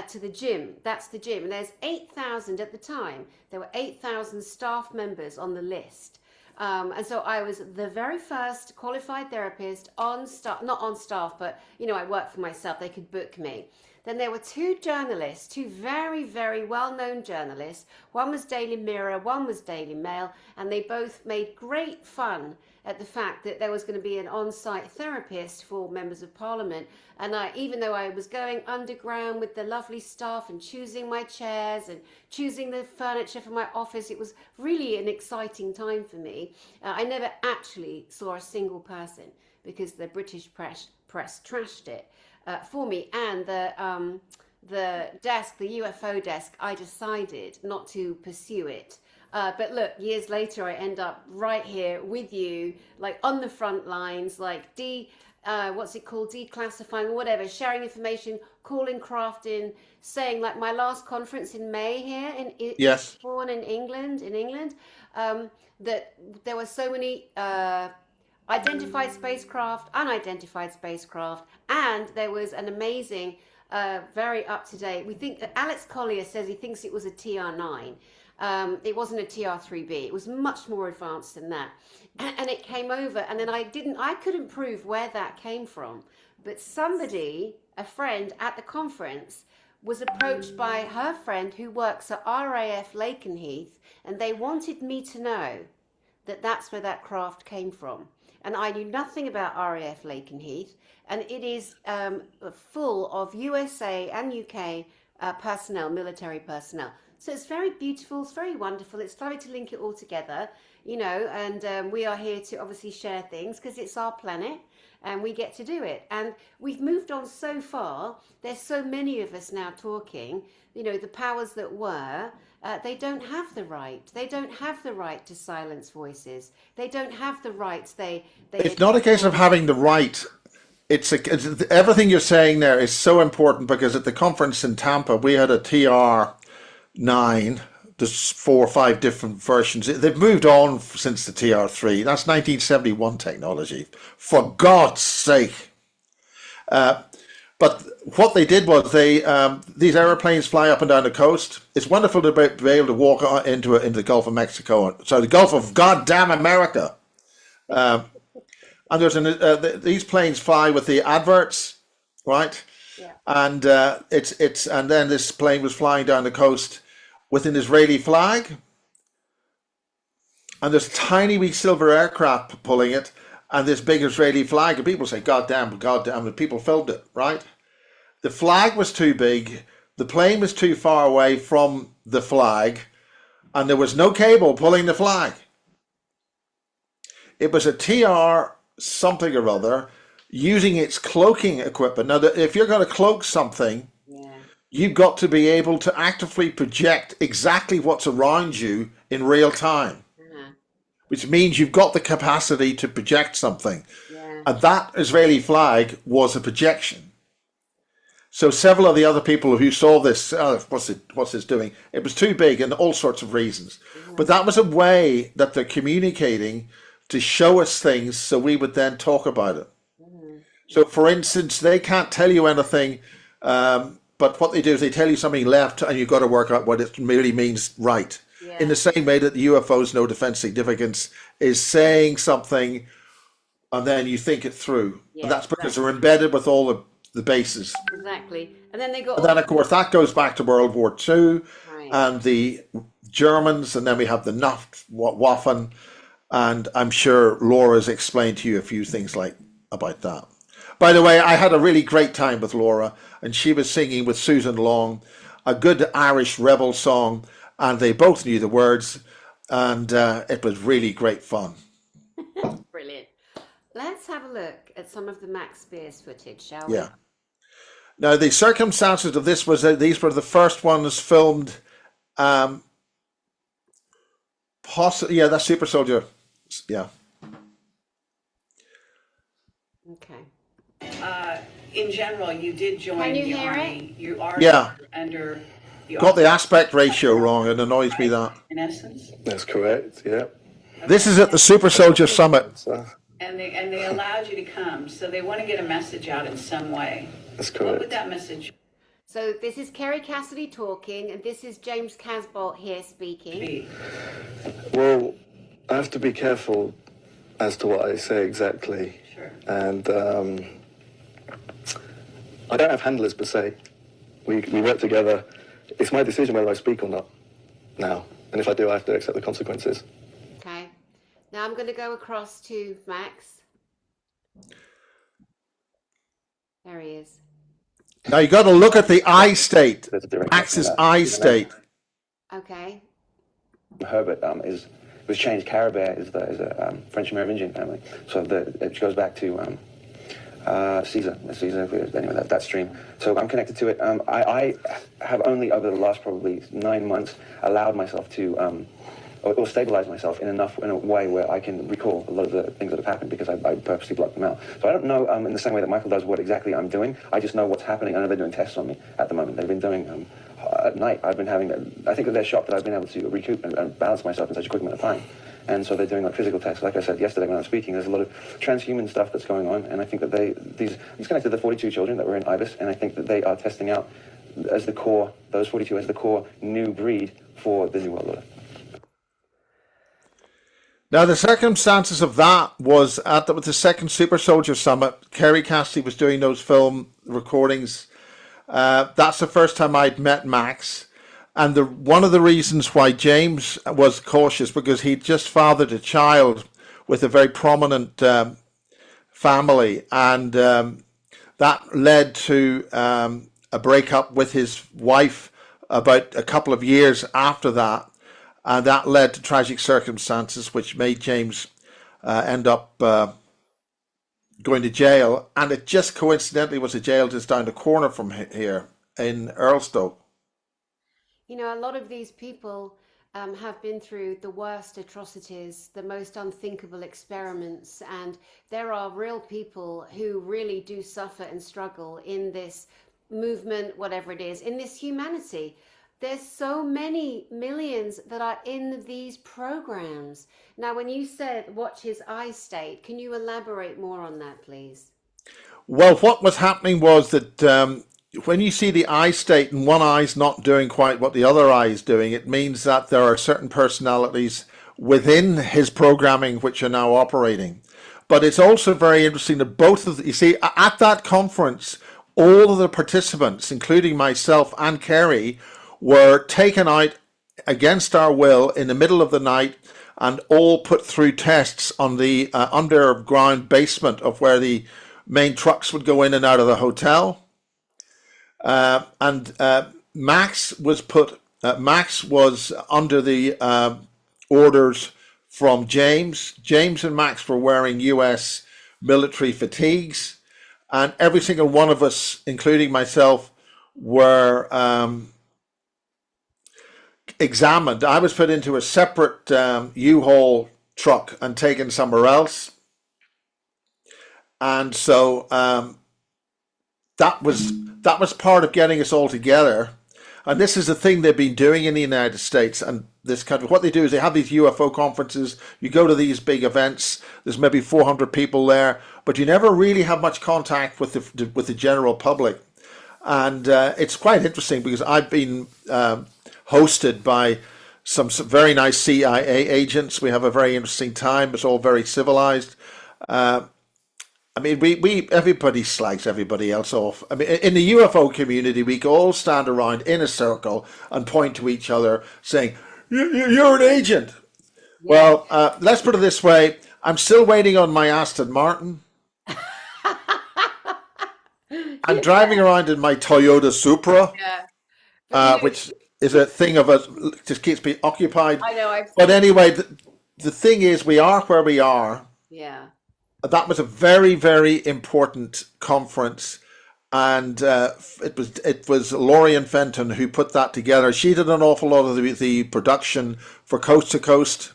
to the gym. That's the gym. And there's 8,000 at the time. There were 8,000 staff members on the list. And so I was the very first qualified therapist on staff, not on staff, but, I worked for myself. They could book me. Then there were two journalists, two very, very well-known journalists. One was Daily Mirror, one was Daily Mail, and they both made great fun at the fact that there was going to be an on-site therapist for members of Parliament. And even though I was going underground with the lovely staff and choosing my chairs and choosing the furniture for my office, it was really an exciting time for me. I never actually saw a single person because the British press trashed it for me. And the desk, the UFO desk, I decided not to pursue it. But look, years later, I end up right here with you, like on the front lines, like declassifying or whatever, sharing information, calling craft in, saying like my last conference in May here Yes. born in England, that there were so many identified spacecraft, unidentified spacecraft, and there was an amazing, very up to date. We think that Alex Collier says he thinks it was a TR9. It wasn't a TR3B. It was much more advanced than that. And it came over, and then I couldn't prove where that came from. But somebody, a friend at the conference, was approached by her friend who works at RAF Lakenheath, and they wanted me to know that that's where that craft came from. And I knew nothing about RAF Lakenheath, and it is full of USA and UK personnel, military personnel. So it's very beautiful, it's very wonderful. It's lovely to link it all together, and we are here to obviously share things because it's our planet and we get to do it. And we've moved on so far. There's so many of us now talking, the powers that were, they don't have the right. They don't have the right to silence voices. They don't have the rights. It's not a case of having the right. Everything you're saying there is so important because at the conference in Tampa, we had a TR9. There's 4 or 5 different versions. They've moved on since the TR3. That's 1971 technology. For God's sake. But what they did was these airplanes fly up and down the coast. It's wonderful to be able to walk into the Gulf of Mexico, so the Gulf of goddamn America. And these planes fly with the adverts, right? Yeah. And and then this plane was flying down the coast with an Israeli flag, and there's tiny wee silver aircraft pulling it, and this big Israeli flag, and people say, "God damn, and people filmed it, right? The flag was too big, the plane was too far away from the flag, and there was no cable pulling the flag. It was a TR something or other using its cloaking equipment. Now, if you're going to cloak something, Yeah. you've got to be able to actively project exactly what's around you in real time, Uh-huh. which means you've got the capacity to project something. Yeah. And that Israeli flag was a projection. So several of the other people who saw this, what's this doing? It was too big and all sorts of reasons. But that was a way that they're communicating to show us things so we would then talk about it. So for instance, they can't tell you anything, but what they do is they tell you something left and you've got to work out what it really means right. Yeah. In the same way that the UFO's no defense significance is saying something and then you think it through. Yeah, And that's because they're embedded with all the bases. Exactly. And then they got And then, of course, that goes back to World War II right. and the Germans, and then we have the Waffen, and I'm sure Laura's explained to you a few things about that. By the way, I had a really great time with Laura, and she was singing with Susan Long, a good Irish rebel song, and they both knew the words, and it was really great fun. Brilliant. Let's have a look at some of the Max Spiers footage, shall we? Yeah. Now, the circumstances of this was that these were the first ones filmed. That's Super Soldier. Yeah. Okay. In general, you did join Can you the hear army. You are Yeah. under the Got the aspect ratio wrong. It annoys me that. in essence, That's correct, yeah. This is at the Super Soldier Summit. So, and they allowed you to come, so they want to get a message out in some way. that's What would correct. that message So this is Kerry Cassidy talking, and this is James Casbolt here speaking. be? Well, I have to be careful as to what I say exactly. Sure. And I don't have handlers per se. We work together. It's my decision whether I speak or not now. And if I do, I have to accept the consequences. Okay. Now I'm going to go across to Max. There he is. Now you got to look at the eye state. There's a direct Max's connection eye there. state. Okay. Herbert was changed. Caribert is a French Merovingian family, so it goes back to Caesar. Anyway, that stream. So I'm connected to it. I have only over the last probably 9 months allowed myself to or stabilize myself in a way where I can recall a lot of the things that have happened because I purposely blocked them out. So I don't know in the same way that Michael does what exactly I'm doing. I just know what's happening. I know they're doing tests on me at the moment. They've been doing at night. I've been having. I think that they're shocked that I've been able to recoup and balance myself in such a quick amount of time. And so they're doing like physical tests. Like I said yesterday when I was speaking, there's a lot of transhuman stuff that's going on. And I think that he's connected the 42 children that were in IBIS, and I think that they are testing out as the core, those 42 as the core new breed for the New World Order. Now, the circumstances of that was with the second Super Soldier Summit. Kerry Cassidy was doing those film recordings. That's the first time I'd met Max. And one of the reasons why James was cautious, because he'd just fathered a child with a very prominent family. And that led to a breakup with his wife about a couple of years after that. And that led to tragic circumstances, which made James end up going to jail. And it just coincidentally was a jail just down the corner from here in Earlstow. You know, a lot of these people have been through the worst atrocities, the most unthinkable experiments, and there are real people who really do suffer and struggle in this movement, whatever it is, in this humanity. There's so many millions that are in these programs. Now, when you said watch his eye state, can you elaborate more on that, please? Well, what was happening was that when you see the eye state and one eye's not doing quite what the other eye is doing, it means that there are certain personalities within his programming which are now operating. But it's also very interesting that both of you see at that conference, all of the participants, including myself and Kerry, were taken out against our will in the middle of the night and all put through tests on the underground basement of where the main trucks would go in and out of the hotel. And Max was Max was under the orders from James. James and Max were wearing US military fatigues, and every single one of us, including myself, were examined. I was put into a separate U-Haul truck and taken somewhere else. And so that was part of getting us all together. And this is the thing they've been doing in the United States and this country. What they do is they have these UFO conferences. You go to these big events. There's maybe 400 people there, but you never really have much contact with the general public. And it's quite interesting because I've been hosted by some very nice CIA agents. We have a very interesting time. It's all very civilized. I mean, everybody slags everybody else off. I mean, in the UFO community, we can all stand around in a circle and point to each other saying, you're an agent. Well, let's put it this way. I'm still waiting on my Aston Martin. I'm driving around in my Toyota Supra, which is a thing of us, just keeps me occupied. I know. But anyway, the thing is, we are where we are. Yeah. That was a very, very important conference, and it was Lorian Fenton who put that together. She did an awful lot of the production for Coast to Coast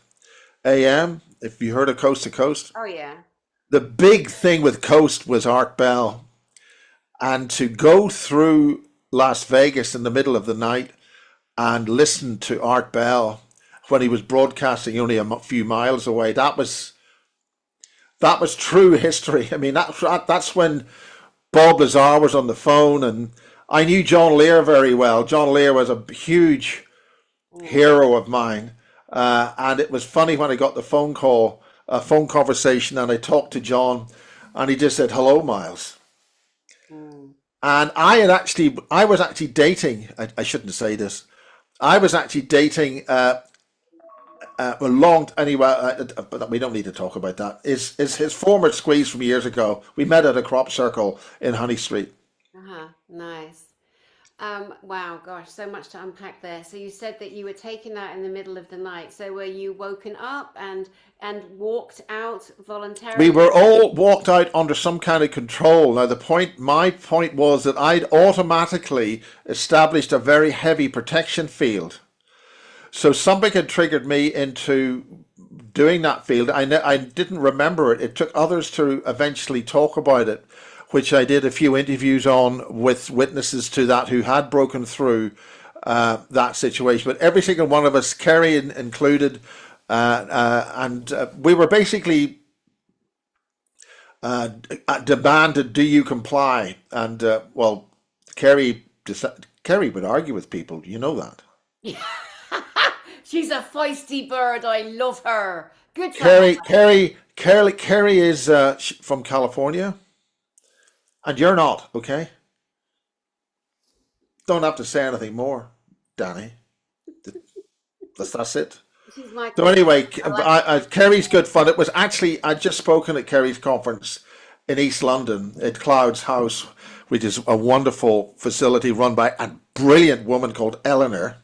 AM. If you heard of Coast to Coast, Oh yeah. the big thing with Coast was Art Bell, and to go through Las Vegas in the middle of the night and listen to Art Bell when he was broadcasting only a few miles away. That was true history. I mean, that's when Bob Lazar was on the phone, and I knew John Lear very well. John Lear was a huge hero of mine, and it was funny when I got the phone conversation, and I talked to John, and he just said, "Hello, Miles." And I was actually dating. I shouldn't say this. I was actually dating. But we don't need to talk about that. Is his former squeeze from years ago. We met at a crop circle in Honey Street. Nice. Wow, gosh, so much to unpack there. So you said that you were taken out in the middle of the night. So were you woken up and walked out voluntarily? We were all walked out under some kind of control. Now my point was that I'd automatically established a very heavy protection field. So something had triggered me into doing that field. I didn't remember it. It took others to eventually talk about it, which I did a few interviews on with witnesses to that who had broken through that situation. But every single one of us, Kerry included, and we were basically demanded, "Do you comply?" And well, Kerry would argue with people. You know that. She's a feisty bird. I love her. Good for her. Kerry is from California, and you're not. Okay. Don't have to say anything more, Danny. That's it. She's my So anyway, Kerry's good fun. It was actually, I'd just spoken at Kerry's conference in East London at Cloud's House, which is a wonderful facility run by a brilliant woman called Eleanor.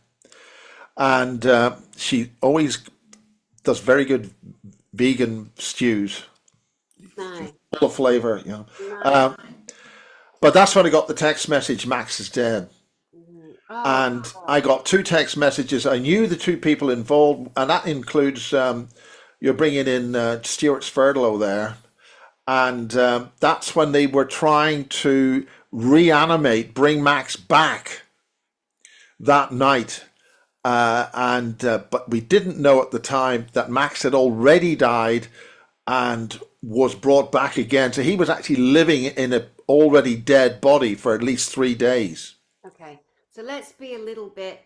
And she always does very good vegan stews, nice. full of flavor, you know. But that's when I got the text message, Max is dead. And I got 2 text messages. I knew the 2 people involved, and that includes you're bringing in Stuart Sverdlow there. And that's when they were trying to bring Max back that night. But we didn't know at the time that Max had already died, and was brought back again. So he was actually living in an already dead body for at least 3 days. Okay, so let's be a little bit,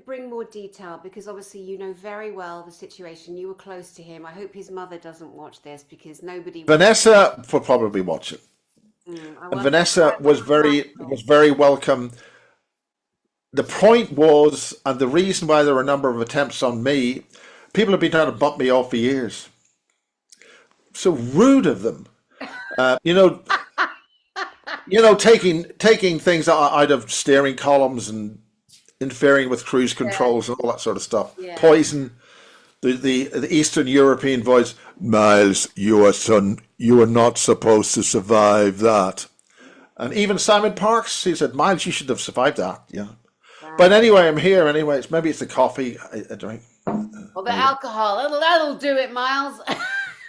bring more detail because obviously you know very well the situation. You were close to him. I hope his mother doesn't watch this because nobody would. Vanessa will probably watch it. I And wonder Vanessa was very welcome. The point was, and the reason why there were a number of attempts on me, people have been trying to bump me off for years. So rude of them. You know, taking things out of steering columns and interfering with cruise controls and all that sort of stuff. Yeah. Poison the Eastern European voice. Miles, you are not supposed to survive that. And even Simon Parks, he said, Miles, you should have survived that. Yeah. Wow. But anyway, I'm here anyway. Maybe it's the coffee I drink. Well, the alcohol, that'll do it, Miles.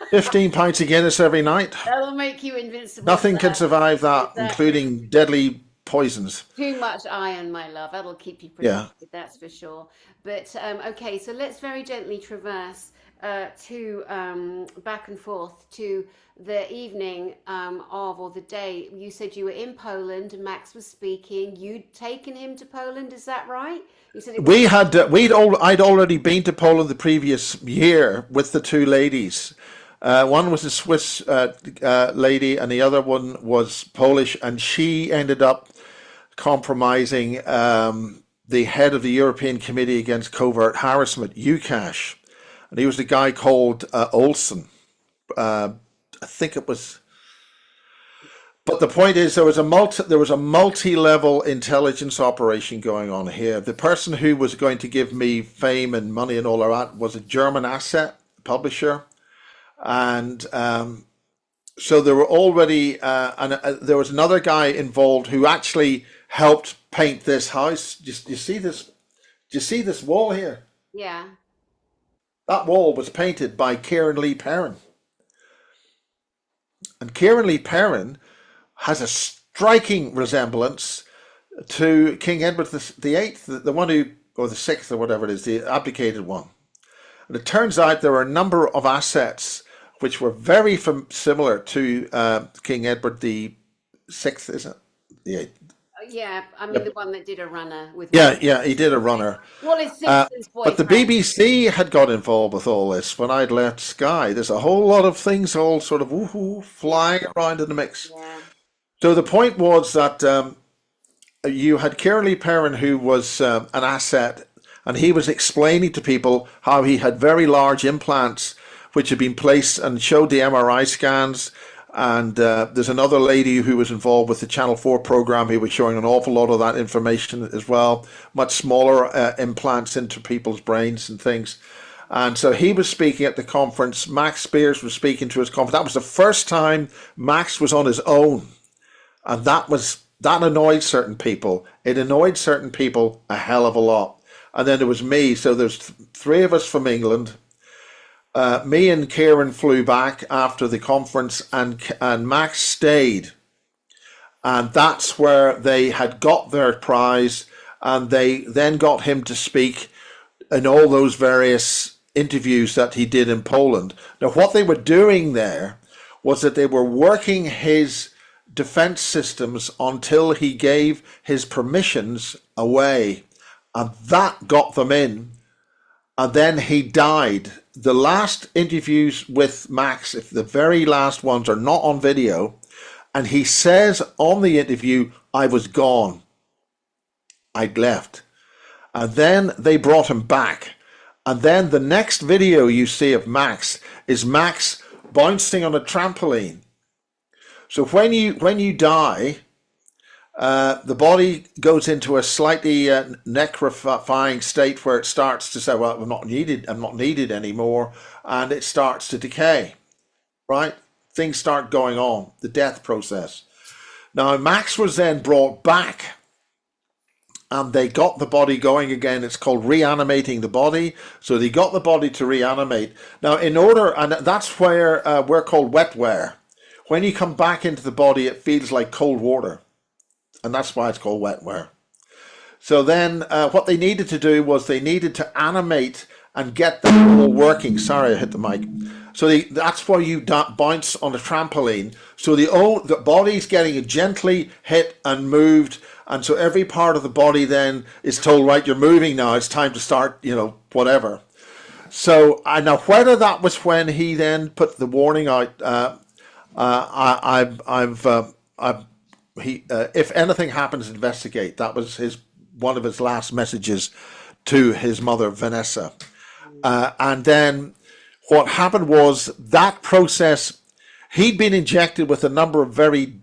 15 pints of Guinness every night. That'll make you invincible. Nothing can survive that, including deadly poisons. Too much iron, my love. That'll keep you protected, that's for sure. But okay, so let's very gently traverse to back and forth to the evening or the day. You said you were in Poland and Max was speaking. You'd taken him to Poland, is that right? You said I'd already been to Poland the previous year with the two ladies. One was a Swiss lady and the other one was Polish, and she ended up compromising the head of the European Committee Against Covert Harassment, UCASH, and he was a guy called Olsen. I think it was. But the point is, there was a multi-level intelligence operation going on here. The person who was going to give me fame and money and all of that was a German asset publisher. And so there were already, there was another guy involved who actually helped paint this house. Do you see this? Do you see this wall here? Yeah. That wall was painted by Kieran Lee Perrin. And Kieran Lee Perrin has a striking resemblance to King Edward the Eighth, the one who, or the sixth or whatever it is, the abdicated one. And it turns out there were a number of assets which were very similar to King Edward the Sixth, isn't it? The Eighth. Yeah, I mean the one that did a runner with. Yeah, he did a runner. Well, it's Simpson's but the boyfriend. BBC had got involved with all this when I'd left Sky. There's a whole lot of things all sort of woohoo flying around in the mix. Yeah. So the point was that you had Kieran Lee Perrin, who was an asset, and he was explaining to people how he had very large implants which had been placed and showed the MRI scans. And there's another lady who was involved with the Channel 4 program who was showing an awful lot of that information as well, much smaller implants into people's brains and things. And so he was speaking at the conference. Max Spiers was speaking to his conference. That was the first time Max was on his own. And that annoyed certain people. It annoyed certain people a hell of a lot. And then there was me. So there's three of us from England. Me and Kieran flew back after the conference, and Max stayed. And that's where they had got their prize, and they then got him to speak in all those various interviews that he did in Poland. Now, what they were doing there was that they were working his defense systems until he gave his permissions away, and that got them in. And then he died. The last interviews with Max, if the very last ones, are not on video, and he says on the interview, I was gone. I'd left. And then they brought him back. And then the next video you see of Max is Max bouncing on a trampoline. So when you die, the body goes into a slightly necrofying state where it starts to say, well, I'm not needed anymore, and it starts to decay, right? Things start going on, the death process. Now, Max was then brought back, and they got the body going again. It's called reanimating the body. So they got the body to reanimate. Now, and that's where we're called wet wear. When you come back into the body, it feels like cold water. And that's why it's called wet wear. So then what they needed to do was they needed to animate and get them all working. Sorry, I hit the mic. So that's where you bounce on a trampoline. So the body's getting gently hit and moved, and so every part of the body then is told, right, you're moving now. It's time to start, whatever. So I now whether that was when he then put the warning out. If anything happens, investigate. That was one of his last messages to his mother, Vanessa. And then what happened was that process, he'd been injected with a number of very,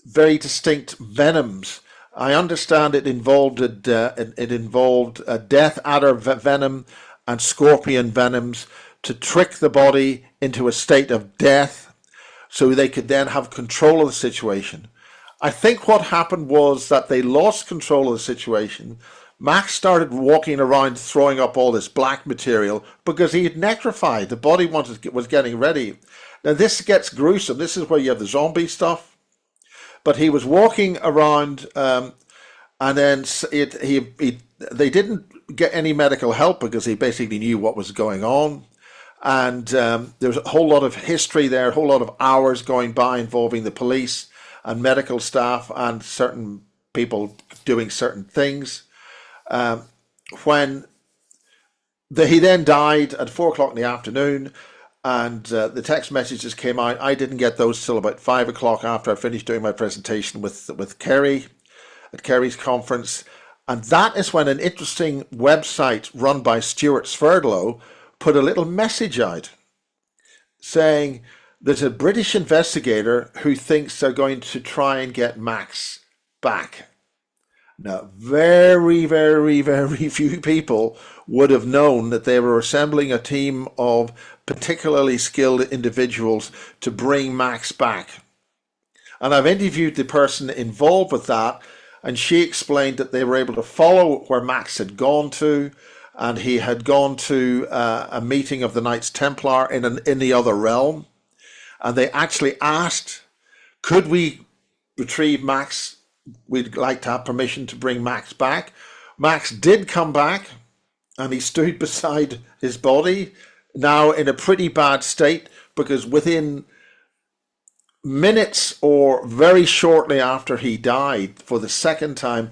very distinct venoms. I understand it involved death adder venom and scorpion venoms to trick the body into a state of death so they could then have control of the situation. I think what happened was that they lost control of the situation. Max started walking around throwing up all this black material because he had necrofied. The body was getting ready. Now this gets gruesome. This is where you have the zombie stuff. But he was walking around and then they didn't get any medical help because he basically knew what was going on. And there was a whole lot of history there, a whole lot of hours going by involving the police and medical staff and certain people doing certain things. He then died at 4 o'clock in the afternoon, and the text messages came out. I didn't get those till about 5 o'clock after I finished doing my presentation with Kerry at Kerry's conference. And that is when an interesting website run by Stuart Sverdlow put a little message out saying there's a British investigator who thinks they're going to try and get Max back. Now, very, very, very few people would have known that they were assembling a team of particularly skilled individuals to bring Max back. And I've interviewed the person involved with that, and she explained that they were able to follow where Max had gone to, and he had gone to a meeting of the Knights Templar in the other realm. And they actually asked, could we retrieve Max? We'd like to have permission to bring Max back. Max did come back, and he stood beside his body, now in a pretty bad state, because within minutes or very shortly after he died for the second time,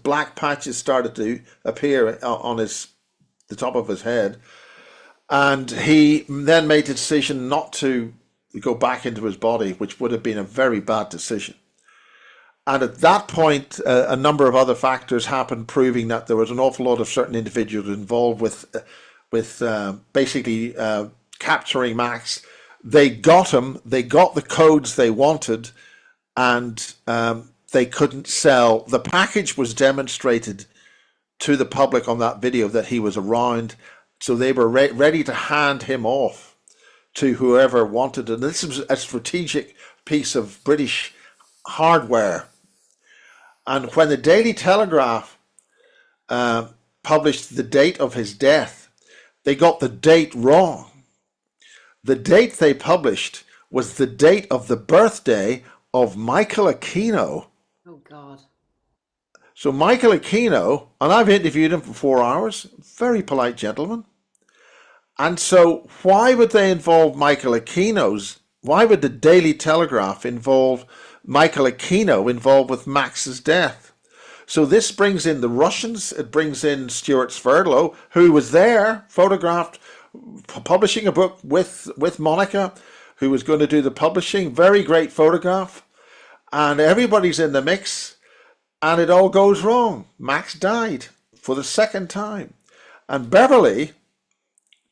black patches started to appear on the top of his head. And he then made the decision not to go back into his body, which would have been a very bad decision. And at that point, a number of other factors happened, proving that there was an awful lot of certain individuals involved with basically capturing Max. They got him. They got the codes they wanted, and they couldn't sell. The package was demonstrated to the public on that video that he was around, so they were ready to hand him off to whoever wanted it. And this was a strategic piece of British hardware. And when the Daily Telegraph published the date of his death, they got the date wrong. The date they published was the date of the birthday of Michael Aquino. Oh, God. So Michael Aquino, and I've interviewed him for 4 hours, very polite gentleman. And so why would they involve Michael Aquino's? Why would the Daily Telegraph involve Michael Aquino involved with Max's death? So this brings in the Russians. It brings in Stuart Sverdlow, who was there, photographed, publishing a book with Monica, who was going to do the publishing. Very great photograph. And everybody's in the mix, and it all goes wrong. Max died for the second time. And Beverly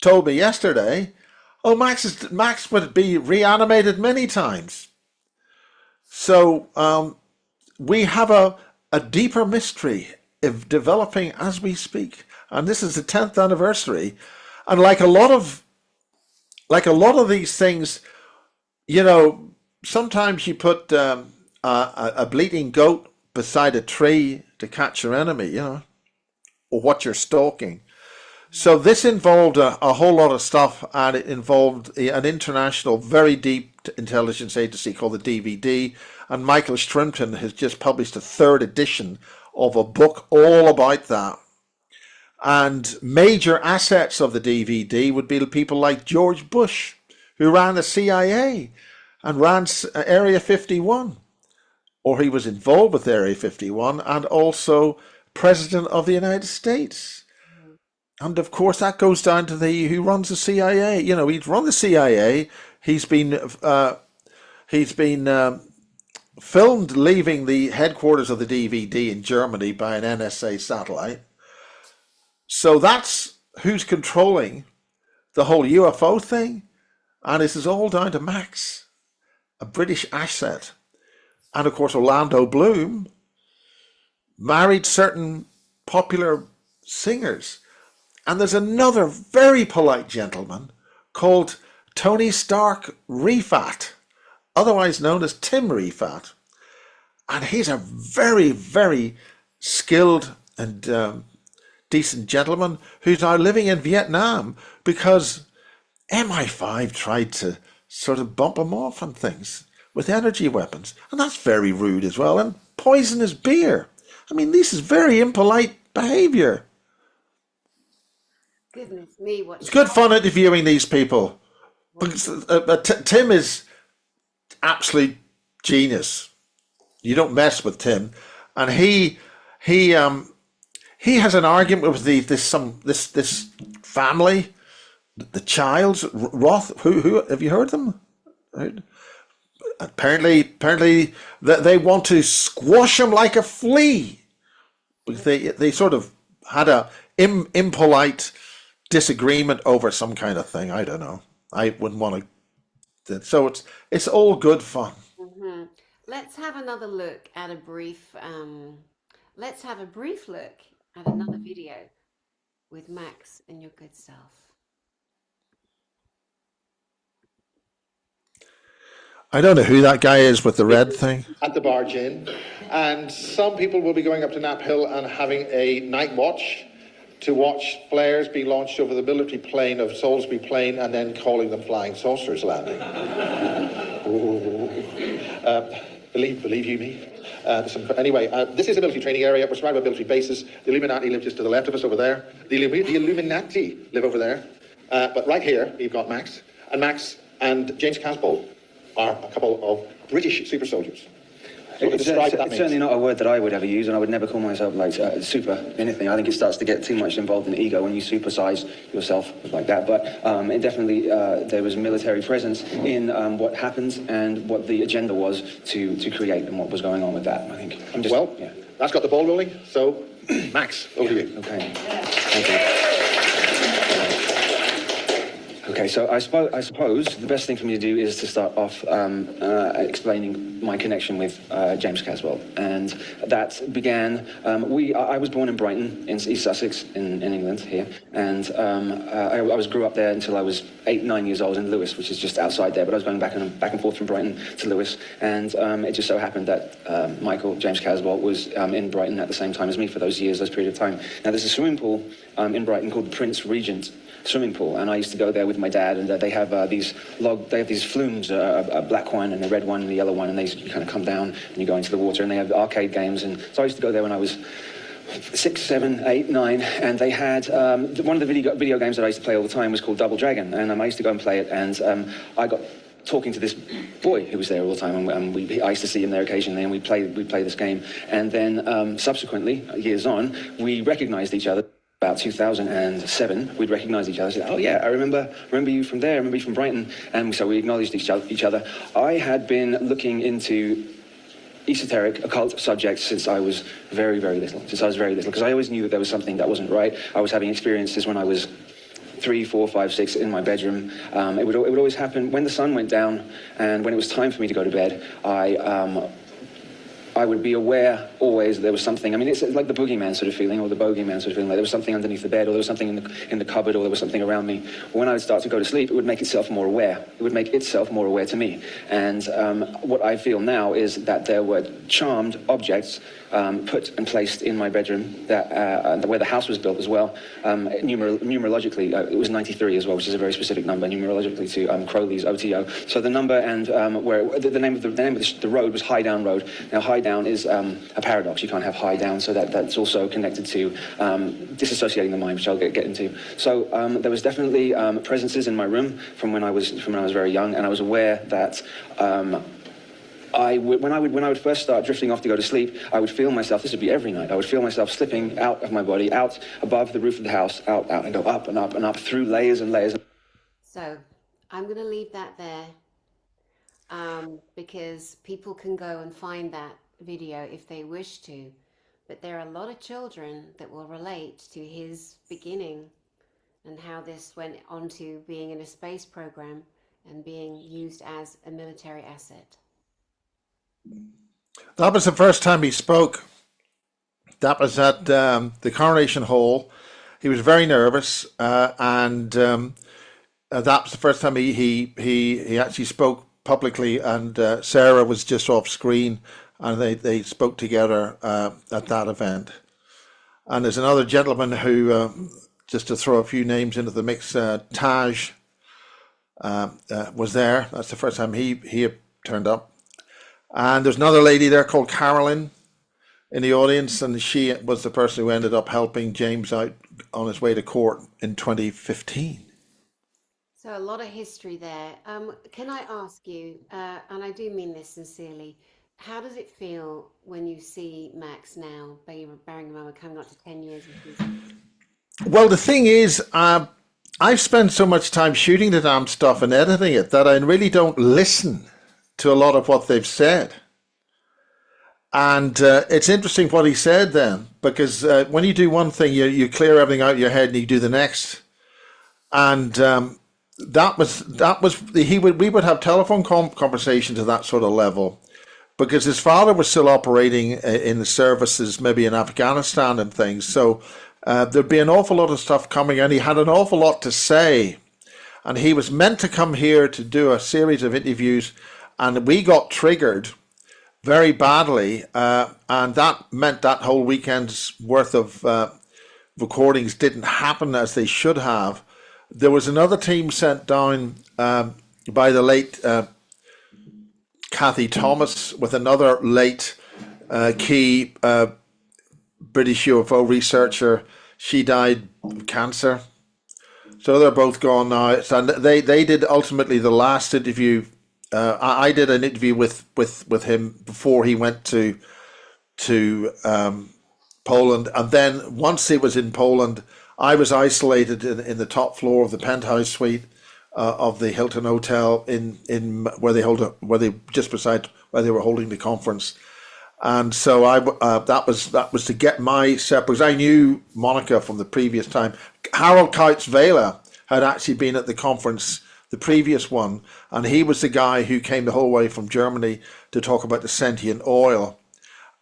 told me yesterday, oh, Max would be reanimated many times. So we have a deeper mystery of developing as we speak. And this is the 10th anniversary. And like a lot of these things, sometimes you put a bleating goat beside a tree to catch your enemy, or what you're stalking. So this involved a whole lot of stuff, and it involved an international, very deep intelligence agency called the DVD. And Michael Strimpton has just published a 3rd edition of a book all about that. And major assets of the DVD would be people like George Bush, who ran the CIA and ran Area 51, or he was involved with Area 51, and also President of the United States. And of course, that goes down to who runs the CIA. You know, he's run the CIA. He's been filmed leaving the headquarters of the DVD in Germany by an NSA satellite. So that's who's controlling the whole UFO thing. And this is all down to Max, a British asset. And of course, Orlando Bloom married certain popular singers. And there's another very polite gentleman called Tony Stark Refat, otherwise known as Tim Refat. And he's a very, very skilled and decent gentleman who's now living in Vietnam because MI5 tried to sort of bump him off on things with energy weapons. And that's very rude as well. And poison his beer. I mean, this is very impolite behavior. Goodness me, what It's good fun interviewing these people. Because, Tim is absolute genius. You don't mess with Tim, and he has an argument with this family, the Childs, Roth. Who have you heard them? Right. Apparently they want to squash him like a flea. They sort of had a impolite disagreement over some kind of thing. I don't know. I wouldn't want to. So it's all good fun. Mm-hmm. Let's have another look at a brief. Let's have a brief look at another video with Max and your good self. I don't know who that guy is with the red thing. At the Barge Inn, and some people will be going up to Knapp Hill and having a night watch to watch flares being launched over the military plane of Salisbury Plain and then calling them flying saucers landing. Believe you me. Anyway, this is a military training area. We're surrounded by military bases. The Illuminati live just to the left of us over there. The Illuminati live over there. But right here, you've got Max. And Max and James Casbolt are a couple of British super soldiers. So It's certainly not a word that I would ever use, and I would never call myself like super anything. I think it starts to get too much involved in ego when you supersize yourself like that. But it definitely there was military presence in what happened and what the agenda was to create and what was going on with that. I think. That's got the ball rolling. So, Max, over to you. Okay. Thank you. Okay, so I suppose the best thing for me to do is to start off explaining my connection with James Casbolt, and that began. I was born in Brighton, in East Sussex, in England here, and I grew up there until I was 8, 9 years old in Lewes, which is just outside there. But I was going back and forth from Brighton to Lewes, and it just so happened that James Casbolt was in Brighton at the same time as me for those period of time. Now there's a swimming pool in Brighton called the Prince Regent swimming pool, and I used to go there with my dad, and they have these flumes, a black one and a red one and a yellow one, and you kind of come down and you go into the water, and they have arcade games. And so I used to go there when I was 6, 7, 8, 9, and they had one of the video games that I used to play all the time was called Double Dragon, and I used to go and play it, and I got talking to this boy who was there all the time, and I used to see him there occasionally, and we'd play this game, and then subsequently, years on, we recognized each other. About 2007, we'd recognise each other. I said, "Oh yeah, I remember you from there. I remember you from Brighton." And so we acknowledged each other. I had been looking into esoteric, occult subjects since I was very, very little. Because I always knew that there was something that wasn't right. I was having experiences when I was 3, 4, 5, 6 in my bedroom. It would always happen when the sun went down, and when it was time for me to go to bed. I would be aware always that there was something. I mean, it's like the boogeyman sort of feeling, or the bogeyman sort of feeling, like there was something underneath the bed, or there was something in the cupboard, or there was something around me. When I would start to go to sleep, it would make itself more aware. It would make itself more aware to me. And what I feel now is that there were charmed objects put and placed in my bedroom, that where the house was built as well. Numerologically, it was 93 as well, which is a very specific number, numerologically to Crowley's OTO. So the number and the name of the road was High Down Road. Now, High down is a paradox. You can't have high down, so that's also connected to disassociating the mind, which I'll get into. So there was definitely presences in my room from when I was very young, and I was aware that when I would first start drifting off to go to sleep, I would feel myself, this would be every night, I would feel myself slipping out of my body, out above the roof of the house, out, and go up and up and up through layers and layers. So I'm going to leave that there, because people can go and find that video if they wish to. But there are a lot of children that will relate to his beginning and how this went on to being in a space program and being used as a military asset. That was the first time he spoke. That was at the Coronation Hall. He was very nervous, and that was the first time he actually spoke publicly. And Sarah was just off screen, and they spoke together at that event. And there's another gentleman who, just to throw a few names into the mix, Taj was there. That's the first time he turned up. And there's another lady there called Carolyn in the audience, and she was the person who ended up helping James out on his way to court in 2015. So a lot of history there. Can I ask you, and I do mean this sincerely, how does it feel when you see Max now, bearing in mind we're coming up to 10 years of prison? Well, the thing is, I've spent so much time shooting the damn stuff and editing it that I really don't listen to a lot of what they've said. And it's interesting what he said then, because when you do one thing, you clear everything out of your head and you do the next. And we would have telephone conversations at that sort of level, because his father was still operating in the services, maybe in Afghanistan and things. So there'd be an awful lot of stuff coming, and he had an awful lot to say. And he was meant to come here to do a series of interviews, and we got triggered very badly, and that meant that whole weekend's worth of recordings didn't happen as they should have. There was another team sent down by the late Kathy Thomas with another late key British UFO researcher. She died of cancer. So they're both gone now. And they did ultimately the last interview. I did an interview with him before he went to Poland, and then once he was in Poland, I was isolated in the top floor of the penthouse suite of the Hilton Hotel in where they just beside where they were holding the conference, and so that was to get my separate, because I knew Monica from the previous time. Harold Couch-Vela had actually been at the conference, the previous one, and he was the guy who came the whole way from Germany to talk about the sentient oil,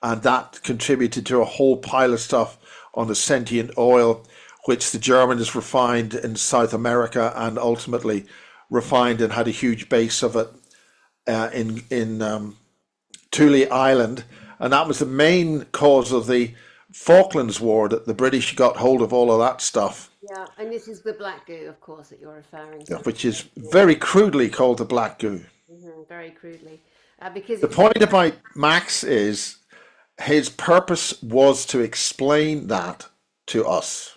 and that contributed to a whole pile of stuff on the sentient oil, which the Germans refined in South America and ultimately refined and had a huge base of it in Thule Island, and that was the main cause of the Falklands War, that the British got hold of all of that stuff. Yeah, and this is the black goo, of course, that you're referring to. Which is very crudely called the black goo. Very crudely. Because the point about Max is his purpose was to explain that to us.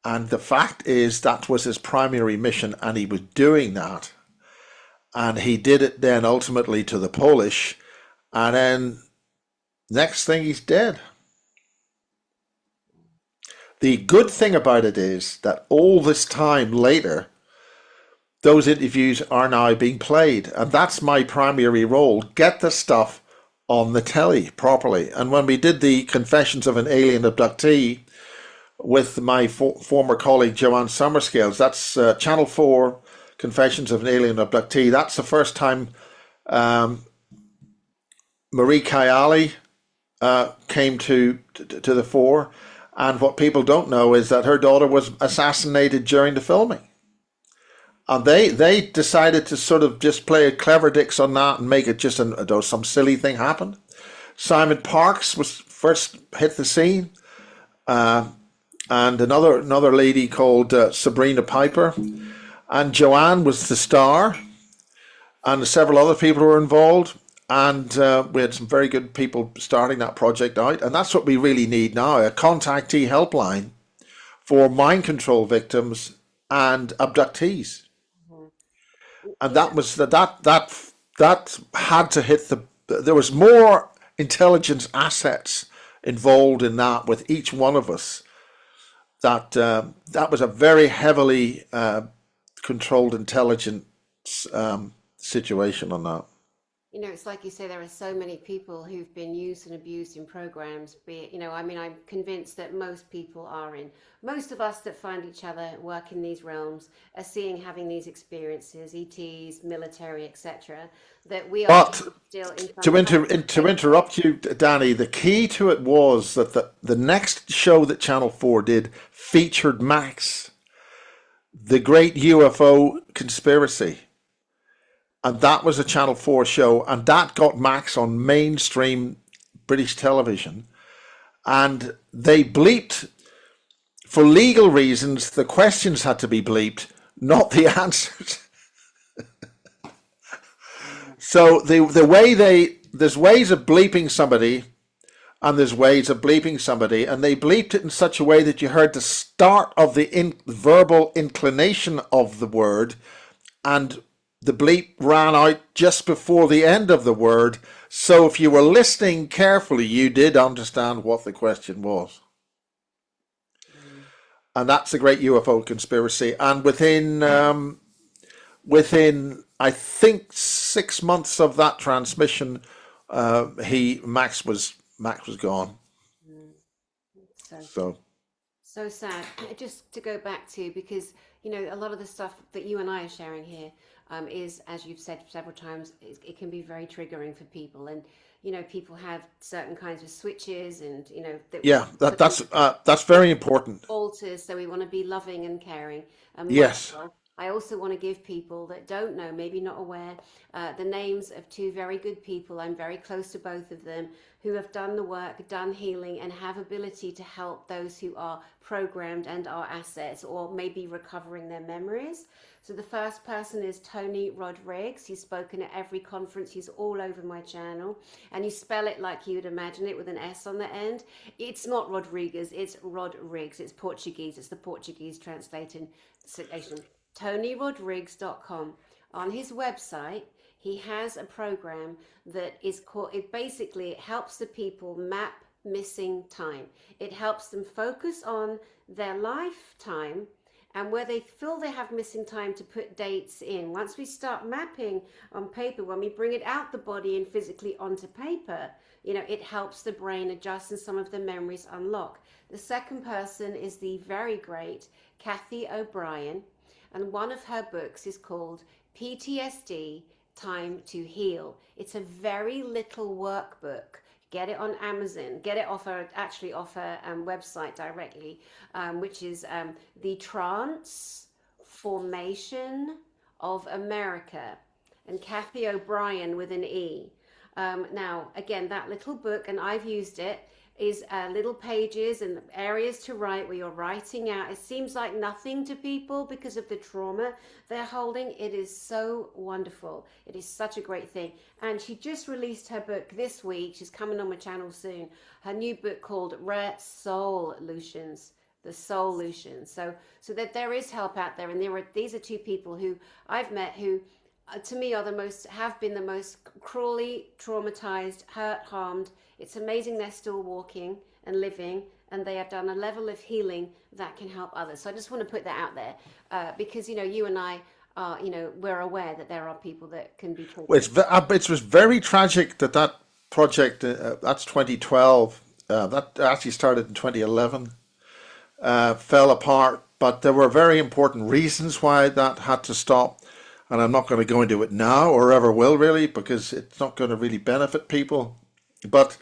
And the fact is that was his primary mission, and he was doing that. And he did it then ultimately to the Polish, and then next thing he's dead. The good thing about it is that all this time later, those interviews are now being played. And that's my primary role. Get the stuff on the telly properly. And when we did the Confessions of an Alien Abductee with my former colleague Joanne Summerscales, that's Channel 4 Confessions of an Alien Abductee. That's the first time Marie Kayali came to the fore. And what people don't know is that her daughter was assassinated during the filming. And they decided to sort of just play a clever dicks on that and make it just some silly thing happen. Simon Parkes was first hit the scene. And another lady called Sabrina Piper. And Joanne was the star. And several other people were involved. and we had some very good people starting that project out. And that's what we really need now, a contactee helpline for mind control victims and abductees. And that was that had to hit there was more intelligence assets involved in that with each one of us. That was a very heavily controlled intelligence situation on that. It's like you say, there are so many people who've been used and abused in programs, be it, I mean, I'm convinced that most people are in. Most of us that find each other work in these realms are having these experiences, ETs, military, etc., that we are But still in to interrupt you, Danny, the key to it was that the next show that Channel 4 did featured Max, the great UFO conspiracy. And that was a Channel 4 show, and that got Max on mainstream British television. And they bleeped, for legal reasons, the questions had to be bleeped, not the answers. So there's ways of bleeping somebody, and there's ways of bleeping somebody, and they bleeped it in such a way that you heard the start of the verbal inclination of the word, and the bleep ran out just before the end of the word. So if you were listening carefully, you did understand what the question was. And that's a great UFO conspiracy. And within I think 6 months of that transmission, Max was gone. So sad. Just to go back to, because a lot of the stuff that you and I are sharing here is, as you've said several times, it can be very triggering for people, and people have certain kinds of switches, and that's very important. Alters, so we want to be loving and caring. Yes. I also want to give people that don't know, maybe not aware, the names of two very good people. I'm very close to both of them, who have done the work, done healing, and have ability to help those who are programmed and are assets, or maybe recovering their memories. So the first person is Tony Rodriguez. He's spoken at every conference. He's all over my channel. And you spell it like you would imagine it, with an S on the end. It's not Rodriguez, it's Rodrigues. It's Portuguese. It's the Portuguese translation. TonyRodrigues.com. On his website, he has a program that is called, it basically helps the people map missing time. It helps them focus on their lifetime and where they feel they have missing time, to put dates in. Once we start mapping on paper, when we bring it out the body and physically onto paper, it helps the brain adjust and some of the memories unlock. The second person is the very great Kathy O'Brien, and one of her books is called PTSD, Time to Heal. It's a very little workbook. Get it on Amazon. Get it off her website directly, which is the Transformation of America, and Kathy O'Brien with an E. Now, again, that little book, and I've used it, is little pages and areas to write where you're writing out. It seems like nothing to people because of the trauma they're holding. It is so wonderful. It is such a great thing. And she just released her book this week. She's coming on my channel soon. Her new book called Resolutions. The Solutions. So that there is help out there. And these are two people who I've met who to me have been the most cruelly traumatized, hurt, harmed. It's amazing they're still walking and living, and they have done a level of healing that can help others. So I just want to put that out there because you and I are, we're aware that there are people that can be traumatized. It was very tragic that project, that's 2012, that actually started in 2011, fell apart, but there were very important reasons why that had to stop. And I'm not going to go into it now, or ever will really, because it's not going to really benefit people. But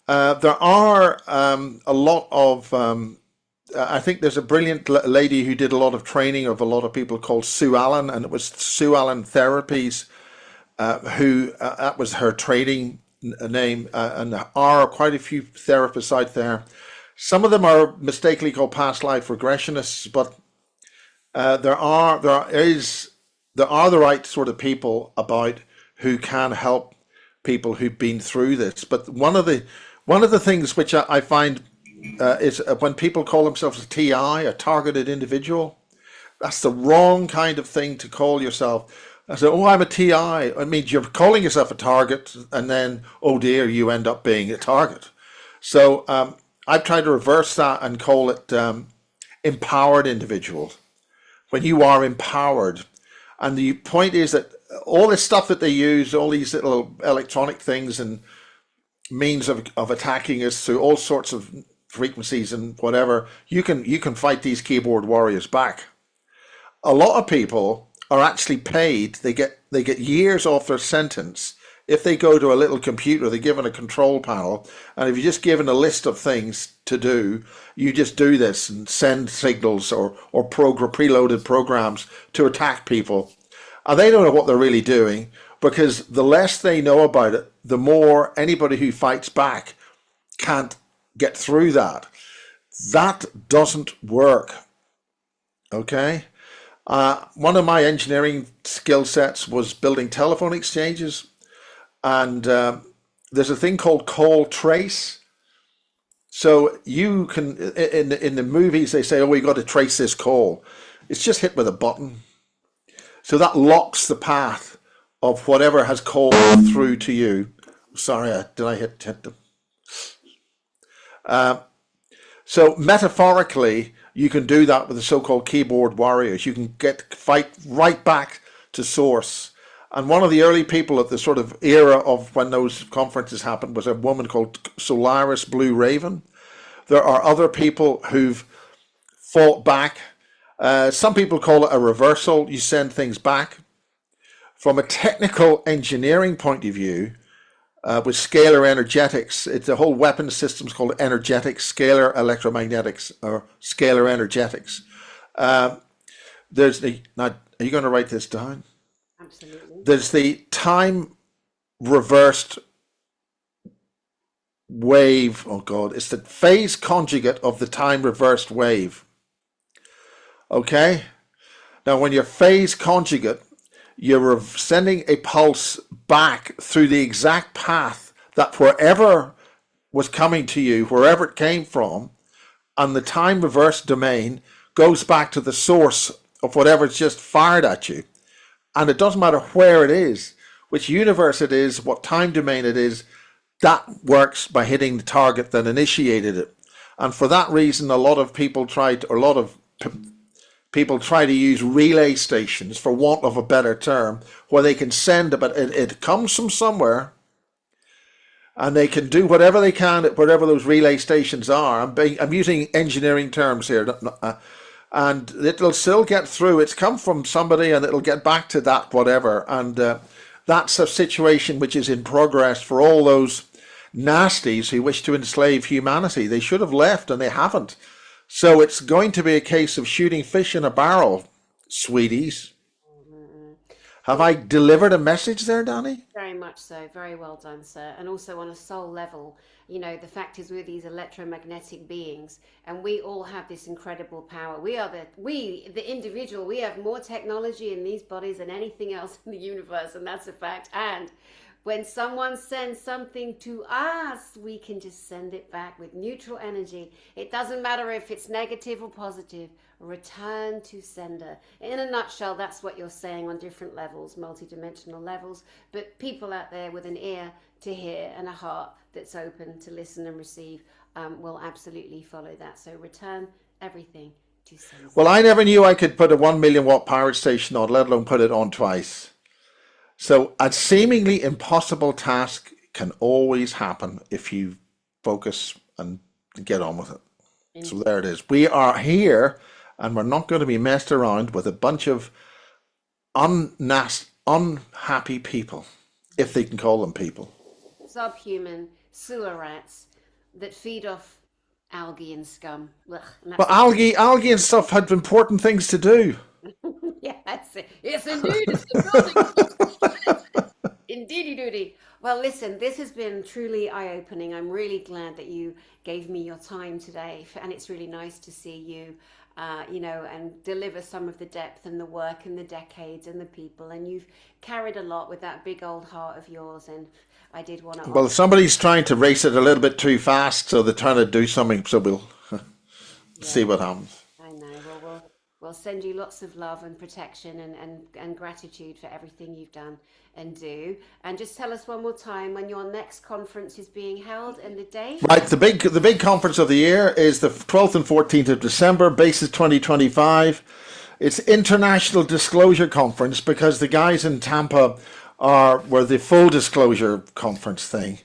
there are a lot of, I think there's a brilliant lady who did a lot of training of a lot of people called Sue Allen, and it was Sue Allen Therapies, that was her training name, and there are quite a few therapists out there. Some of them are mistakenly called past life regressionists, but there are the right sort of people about who can help people who've been through this. But one of the things which I find is when people call themselves a TI, a targeted individual. That's the wrong kind of thing to call yourself. I said, "Oh, I'm a TI." It means you're calling yourself a target, and then, oh dear, you end up being a target. So I've tried to reverse that and call it empowered individuals. When you are empowered, and the point is that all this stuff that they use, all these little electronic things and means of attacking us through all sorts of frequencies and whatever, you can fight these keyboard warriors back. A lot of people are actually paid. They get years off their sentence if they go to a little computer. They're given a control panel, and if you're just given a list of things to do, you just do this and send signals or preloaded programs to attack people, and they don't know what they're really doing, because the less they know about it, the more anybody who fights back can't get through that. That doesn't work. Okay. One of my engineering skill sets was building telephone exchanges, and there's a thing called call trace. So you can, in the movies, they say, "Oh, we got to trace this call." It's just hit with a button, so that locks the path of whatever has called through to you. Sorry, did I hit them? So metaphorically, you can do that with the so-called keyboard warriors. You can fight right back to source. And one of the early people at the sort of era of when those conferences happened was a woman called Solaris Blue Raven. There are other people who've fought back. Some people call it a reversal. You send things back. From a technical engineering point of view, with scalar energetics, it's a whole weapon systems called energetics, scalar electromagnetics, or scalar energetics. There's the, now, are you going to write this down? Absolutely. There's the time reversed wave. Oh God, it's the phase conjugate of the time reversed wave. Okay. Now, when you're phase conjugate, you're sending a pulse back through the exact path that wherever was coming to you, wherever it came from, and the time reverse domain goes back to the source of whatever's just fired at you. And it doesn't matter where it is, which universe it is, what time domain it is, that works by hitting the target that initiated it. And for that reason, a lot of people try to use relay stations, for want of a better term, where they can send it, but it comes from somewhere, and they can do whatever they can at whatever those relay stations are. I'm using engineering terms here, and it'll still get through. It's come from somebody, and it'll get back to that whatever. And that's a situation which is in progress for all those nasties who wish to enslave humanity. They should have left, and they haven't. So it's going to be a case of shooting fish in a barrel, sweeties. Have I delivered a message there, Danny? Very much so. Very well done, sir. And also on a soul level, the fact is we're these electromagnetic beings, and we all have this incredible power. The individual, we have more technology in these bodies than anything else in the universe, and that's a fact. And when someone sends something to us, we can just send it back with neutral energy. It doesn't matter if it's negative or positive. Return to sender. In a nutshell, that's what you're saying on different levels, multidimensional levels. But people out there with an ear to hear and a heart that's open to listen and receive will absolutely follow that. So return everything to sender. Well, I never knew I could put a 1 million watt power station on, let alone put it on twice. So a seemingly impossible task can always happen if you focus and get on with it. Indeed. So there it is. We are here, and we're not going to be messed around with a bunch of unhappy people, if they can call them people. Subhuman sewer rats that feed off algae and scum. Ugh, and But algae and stuff had important things to do. Yes, indeed. It's the building. Indeedy doody. Well, listen, this has been truly eye-opening. I'm really glad that you gave me your time today, and it's really nice to see you and deliver some of the depth and the work and the decades and the people. And you've carried a lot with that big old heart of yours. And I did want to. Well, somebody's trying to race it a little bit too fast, so they're trying to do something. So we'll see what happens. I know. Well, we'll send you lots of love and protection and gratitude for everything you've done and do. And just tell us one more time when your next conference is being held and the date. Right, the big conference of the year is the 12th and 14th of December, Basis 2025. It's International Disclosure Conference because the guys in Tampa were the full disclosure conference thing.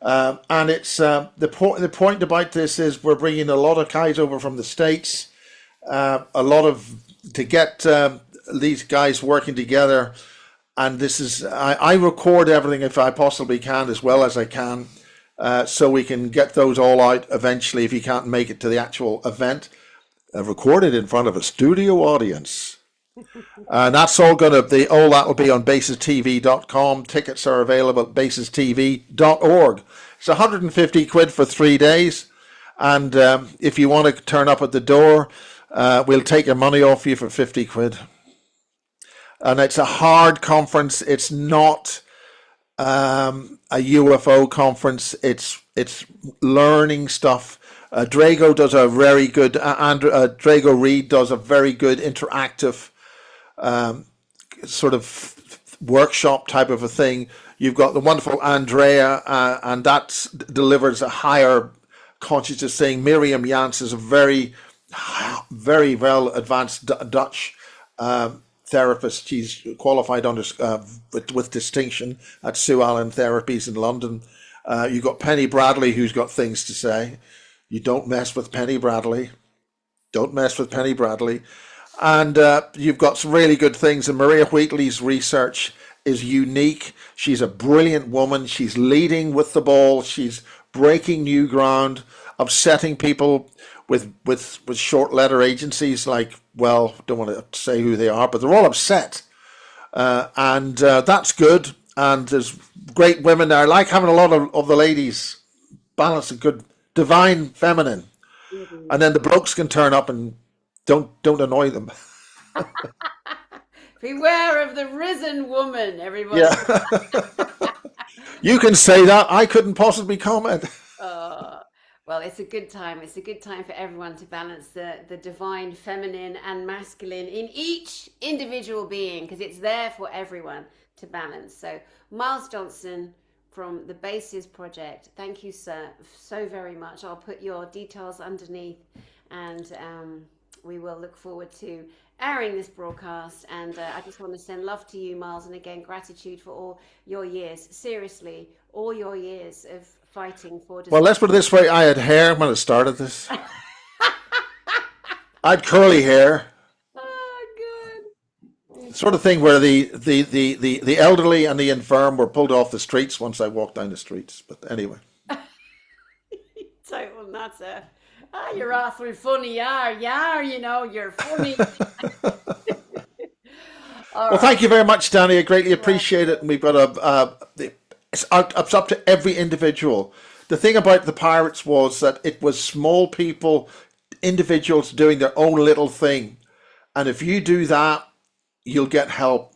And it's the point about this is we're bringing a lot of guys over from the States, to get these guys working together. And this is, I record everything if I possibly can, as well as I can, so we can get those all out eventually if you can't make it to the actual event. Recorded in front of a studio audience. And that's all that'll be on basistv.com. Tickets are available at basistv.org. It's 150 quid for 3 days. And if you want to turn up at the door, we'll take your money off you for 50 quid. And it's a hard conference. It's not a UFO conference. It's learning stuff. Drago does a very good, Drago Reed does a very good interactive sort of workshop type of a thing. You've got the wonderful Andrea, and that delivers a higher consciousness thing. Miriam Jans is a very, very well advanced Dutch therapist. She's qualified under with distinction at Sue Allen Therapies in London. You've got Penny Bradley, who's got things to say. You don't mess with Penny Bradley. Don't mess with Penny Bradley. And you've got some really good things. And Maria Wheatley's research is unique. She's a brilliant woman. She's leading with the ball. She's breaking new ground, upsetting people with short letter agencies like, well, don't want to say who they are, but they're all upset. And that's good. And there's great women there. I like having a lot of the ladies balance a good divine feminine. Mm-hmm. And then the blokes can turn up and don't annoy them. Beware of the risen woman, everybody. Yeah. You can say that. I couldn't possibly comment. Well, it's a good time. It's a good time for everyone to balance the divine feminine and masculine in each individual being, because it's there for everyone to balance. So Miles Johnston from the Bases Project, thank you, sir, so very much. I'll put your details underneath, and we will look forward to airing this broadcast. And I just want to send love to you, Miles, and again, gratitude for all your years. Seriously, all your years of fighting for. Well, let's put it this way: I had hair when I started this. I had curly hair. Oh, good. Sort of thing where the elderly and the infirm were pulled off the streets once I walked down the streets. But anyway. Total nutter. You're awfully funny, you're funny. Well, thank you very much, Danny. I greatly appreciate it. And we've got it's up to every individual. The thing about the Pirates was that it was small people, individuals doing their own little thing. And if you do that, you'll get help.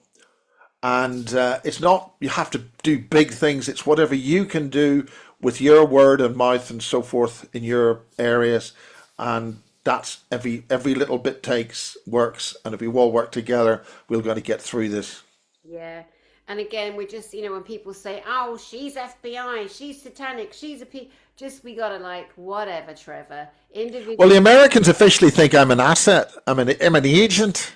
And it's not, you have to do big things. It's whatever you can do with your word and mouth and so forth in your areas. And that's every little bit works. And if we all work together, we're going to get through this. Yeah. And again, we just, when people say, oh, she's FBI, she's satanic, she's we got to whatever, Trevor. Well, the Americans officially think I'm an asset. I'm an agent.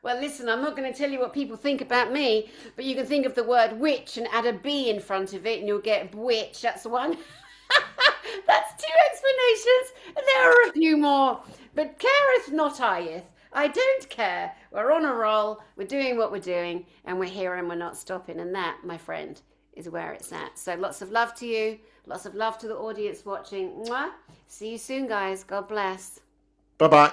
Well, listen, I'm not going to tell you what people think about me, but you can think of the word witch and add a B in front of it and you'll get witch. That's one. That's 2 explanations. And there are a few more. But careth not hieth. I don't care. We're on a roll. We're doing what we're doing, and we're here and we're not stopping. And that, my friend, is where it's at. So lots of love to you. Lots of love to the audience watching. Mwah. See you soon, guys. God bless. Bye-bye.